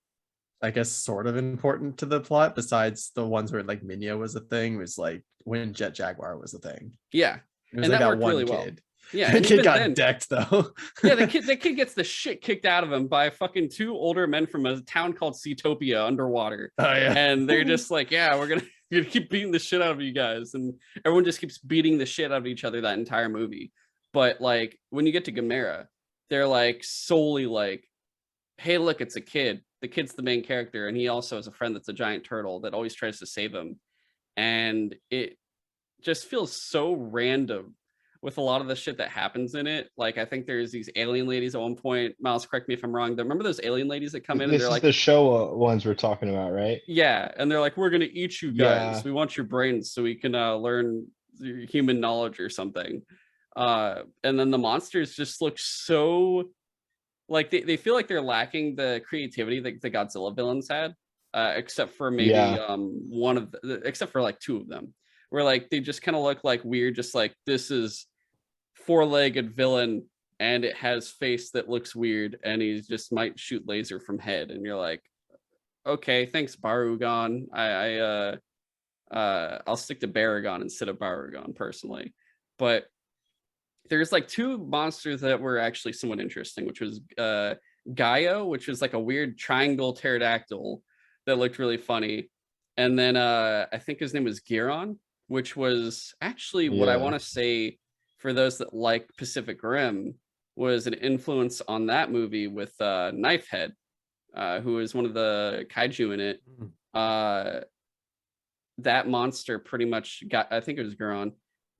I guess, sort of important to the plot, besides the ones where like Minya was a thing, was like when Jet Jaguar was a thing. Yeah, It was and like that that worked one really well. kid. Yeah, The and kid even got then, decked though. yeah, the kid gets the shit kicked out of him by fucking two older men from a town called Seatopia underwater, Oh yeah. and they're just like, yeah, we're gonna keep beating the shit out of you guys, and everyone just keeps beating the shit out of each other that entire movie. But like when you get to Gamera, they're like solely like, hey, look, it's a kid. The kid's the main character, and he also has a friend that's a giant turtle that always tries to save him, and it just feels so random with a lot of the shit that happens in it. Like I think there's these alien ladies at one point. Miles, correct me if I'm wrong. Remember those alien ladies that come in and This they're is like, the Showa ones we're talking about, right? yeah, and they're like, we're gonna eat you guys. Yeah. We want your brains so we can learn human knowledge or something. And then the monsters just look so like they feel like they're lacking the creativity that the Godzilla villains had, except for maybe Yeah. one of except for like two of them, where like they just kind of look like weird, just like this is four-legged villain and it has face that looks weird and he just might shoot laser from head, and you're like, okay, thanks Barugon. I'll stick to Baragon instead of Barugon personally, but there's like two monsters that were actually somewhat interesting, which was Gaio, which was like a weird triangle pterodactyl that looked really funny. And then I think his name was Giron, which was actually what I Yeah. want to say for those that like Pacific Rim was an influence on that movie with Knifehead, who is one of the kaiju in it. That monster pretty much got, I think it was Giron,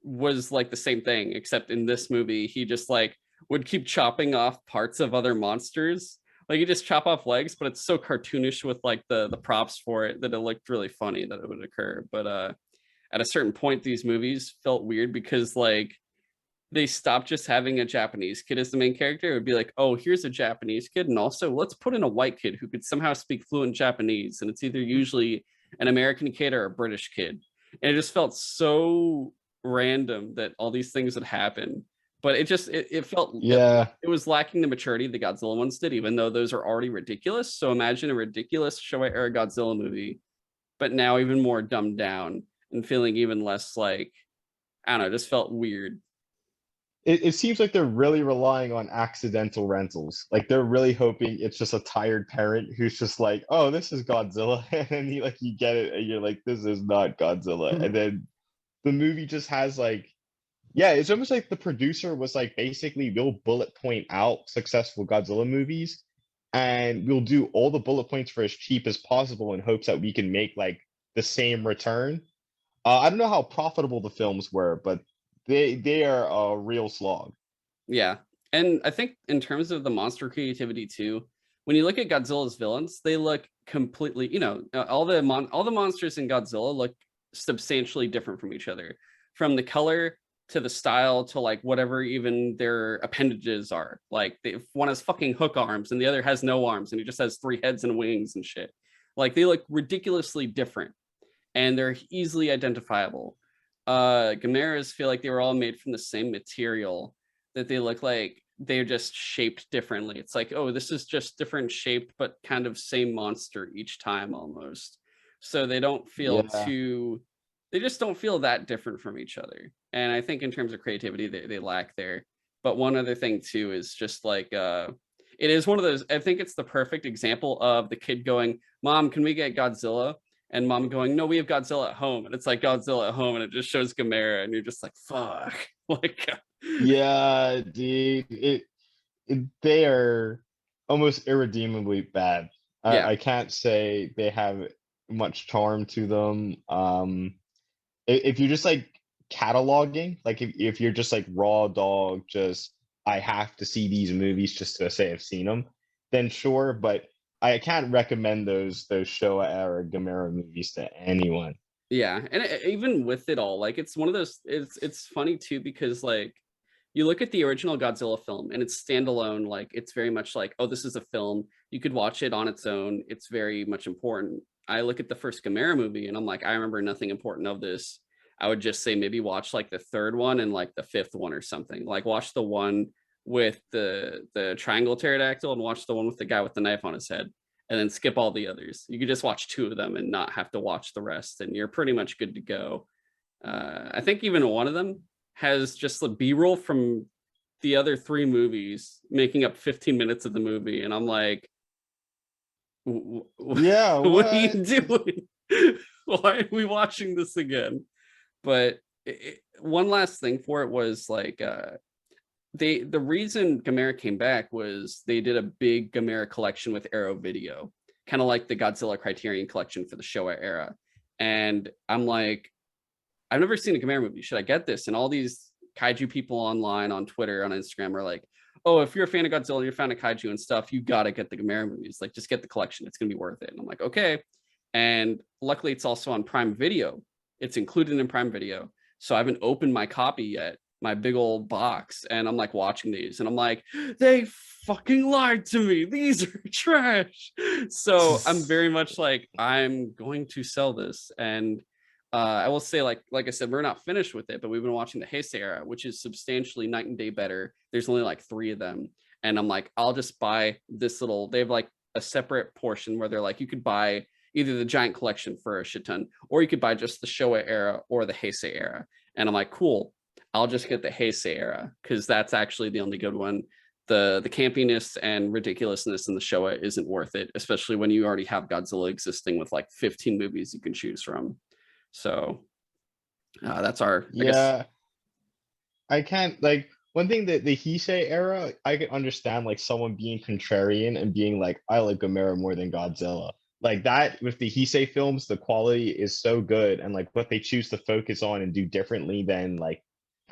was like the same thing, except in this movie he just like would keep chopping off parts of other monsters. Like you just chop off legs, but it's so cartoonish with like the props for it that it looked really funny that it would occur. But at a certain point these movies felt weird because like they stopped just having a Japanese kid as the main character. It would be like, oh, here's a Japanese kid, and also let's put in a white kid who could somehow speak fluent Japanese, and it's either usually an American kid or a British kid. And it just felt so random that all these things would happen. But it felt Yeah. it was lacking the maturity the Godzilla ones did, even though those are already ridiculous. So imagine a ridiculous Showa era Godzilla movie, but now even more dumbed down and feeling even less like, I don't know, just felt weird. It seems like they're really relying on accidental rentals. Like they're really hoping it's just a tired parent who's just like, "Oh, this is Godzilla," and then you get it, and you're like, "This is not Godzilla," and then the movie just has like, yeah, it's almost like the producer was like, basically, we'll bullet point out successful Godzilla movies, and we'll do all the bullet points for as cheap as possible in hopes that we can make like the same return. I don't know how profitable the films were, but they are a real slog. Yeah. And I think in terms of the monster creativity too, when you look at Godzilla's villains, they look completely, all the monsters in Godzilla look substantially different from each other, from the color to the style to like whatever even their appendages are. Like one has fucking hook arms and the other has no arms and he just has three heads and wings and shit. Like they look ridiculously different and they're easily identifiable. Gameras feel like they were all made from the same material, that they look like they're just shaped differently. It's like, oh, this is just different shaped, but kind of same monster each time almost. So they don't feel Yeah. they just don't feel that different from each other. And I think in terms of creativity, they lack there. But one other thing too is just like, it is one of those, I think it's the perfect example of the kid going, Mom, can we get Godzilla? And Mom going, no, we have Godzilla at home. And it's like Godzilla at home and it just shows Gamera and you're just like, fuck. Like, Yeah, dude. They are almost irredeemably bad. yeah, I can't say they have much charm to them. If you're just like cataloging, like if you're just like raw dog, just I have to see these movies just to say I've seen them, then sure. But I can't recommend those Showa era Gamera movies to anyone. yeah. And even with it all, like it's one of those, it's funny too, because like you look at the original Godzilla film and it's standalone, like it's very much like, oh, this is a film. You could watch it on its own. It's very much important. I look at the first Gamera movie and I'm like, I remember nothing important of this. I would just say maybe watch like the third one and like the fifth one or something. Like watch the one with the triangle pterodactyl and watch the one with the guy with the knife on his head. and then skip all the others. You could just watch 2 of them and not have to watch the rest, and you're pretty much good to go. I think even one of them has just the B-roll from the other 3 movies making up 15 minutes of the movie, and I'm like, Yeah, what are you doing? Why are we watching this again? But one last thing for it was like, the reason Gamera came back was they did a big Gamera collection with Arrow Video, kind of like the Godzilla Criterion collection for the Showa era. And I'm like, I've never seen a Gamera movie. Should I get this? And all these kaiju people online on Twitter, on Instagram are like, oh, if you're a fan of Godzilla, you're a fan of kaiju and stuff, you got to get the Gamera movies. Like, just get the collection. It's going to be worth it. And I'm like, okay. And luckily, it's also on Prime Video. It's included in Prime Video. So I haven't opened my copy yet, my big old box. And I'm like watching these and I'm like, they fucking lied to me. These are trash. So I'm very much like, I'm going to sell this. And I will say, like I said, we're not finished with it, but we've been watching the Heisei era, which is substantially night and day better. There's only like 3 of them. And I'm like, I'll just buy this little, they have like a separate portion where they're like, you could buy either the giant collection for a shit ton, or you could buy just the Showa era or the Heisei era. And I'm like, cool, I'll just get the Heisei era, because that's actually the only good one. The campiness and ridiculousness in the Showa isn't worth it, especially when you already have Godzilla existing with like 15 movies you can choose from. So that's our, I guess. I can't, like, one thing that the Heisei era, I can understand like someone being contrarian and being like, I like Gamera more than Godzilla. Like that with the Heisei films, the quality is so good, and like what they choose to focus on and do differently than like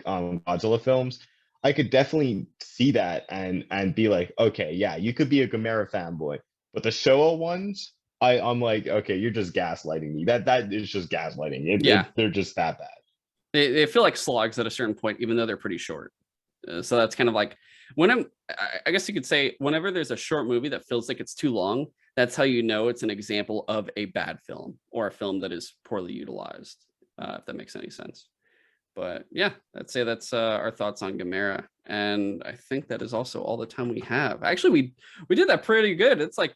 Godzilla films, I could definitely see that and be like, okay, yeah, you could be a Gamera fanboy, but the Showa ones, I'm like, okay, you're just gaslighting me. That is just gaslighting. They're just that bad. They feel like slogs at a certain point, even though they're pretty short. So that's kind of like when I guess you could say, whenever there's a short movie that feels like it's too long, that's how you know it's an example of a bad film or a film that is poorly utilized, if that makes any sense. But yeah, I'd say that's our thoughts on Gamera. And I think that is also all the time we have. Actually, we did that pretty good. It's like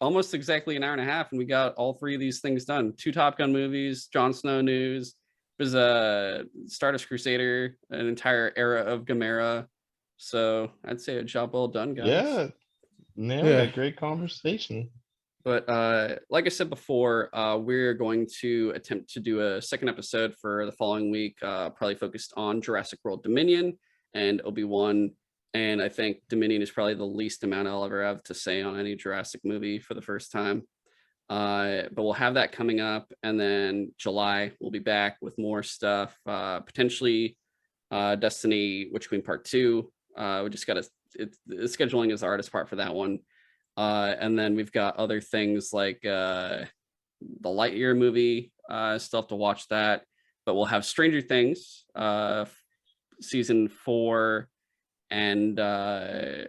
almost exactly an hour and a half, and we got all 3 of these things done. 2 Top Gun movies, Jon Snow news. There's a Stardust Crusader, an entire era of Gamera. So I'd say a job well done, guys. Yeah, great conversation. But like I said before, we're going to attempt to do a second episode for the following week, probably focused on Jurassic World Dominion and Obi-Wan. And I think Dominion is probably the least amount I'll ever have to say on any Jurassic movie for the first time. But we'll have that coming up, and then July we'll be back with more stuff, potentially Destiny Witch Queen Part 2. We just got to, scheduling is the hardest part for that one. And then we've got other things like the Lightyear movie, still have to watch that, but we'll have Stranger Things season 4, and I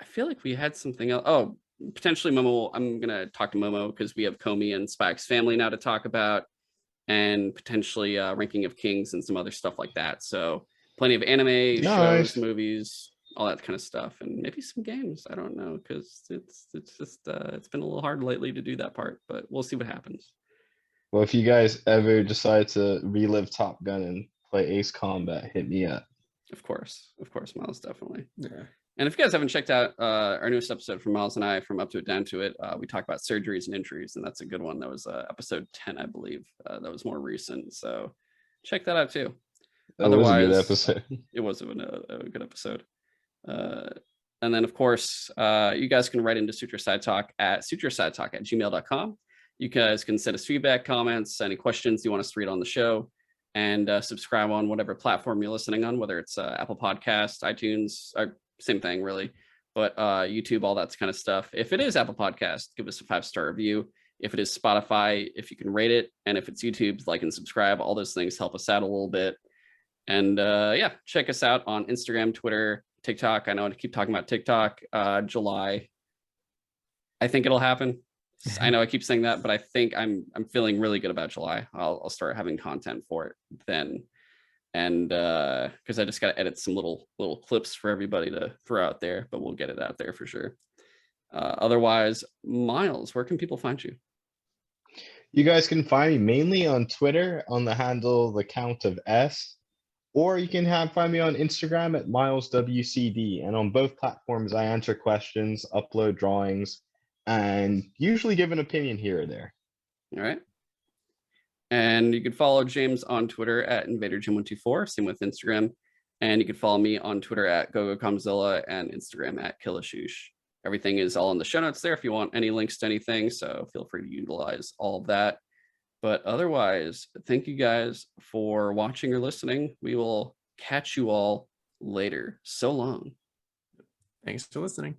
feel like we had something else. Oh, potentially Momo. I'm gonna talk to Momo because we have Comey and Spike's family now to talk about, and potentially Ranking of Kings and some other stuff like that. So plenty of anime, shows, movies, all that kind of stuff, and maybe some games. I don't know, because it's just it's been a little hard lately to do that part, but we'll see what happens. Well, if you guys ever decide to relive Top Gun and play Ace Combat, hit me up. Of course, Miles, definitely. Yeah. And if you guys haven't checked out our newest episode from Miles and I, from Up to It, Down to It, we talk about surgeries and injuries, and that's a good one. That was episode 10, I believe. That was more recent, so check that out too. Otherwise, was a good episode. It was a good episode. And then, of course, you guys can write into Sutro Sidetalk at sutrosidetalk@gmail.com. You guys can send us feedback, comments, any questions you want us to read on the show, and subscribe on whatever platform you're listening on, whether it's Apple Podcasts, iTunes, same thing really, but YouTube, all that kind of stuff. If it is Apple Podcast, give us a 5-star review. If it is Spotify, if you can rate it, and if it's YouTube, like and subscribe. All those things help us out a little bit. And yeah, check us out on Instagram, Twitter, TikTok. I know I keep talking about TikTok. July, I think it'll happen. I know I keep saying that, but I think I'm feeling really good about July. I'll start having content for it then. And because I just got to edit some little clips for everybody to throw out there, but we'll get it out there for sure. Otherwise, Miles, where can people find you? You guys can find me mainly on Twitter on the handle the count of S, or you can find me on Instagram at MilesWCD. And on both platforms, I answer questions, upload drawings, and usually give an opinion here or there. All right. And you can follow James on Twitter at InvaderJim124, same with Instagram. And you can follow me on Twitter at GoGoComzilla and Instagram at Killashush. Everything is all in the show notes there if you want any links to anything. So feel free to utilize all of that. But otherwise, thank you guys for watching or listening. We will catch you all later. So long. Thanks for listening.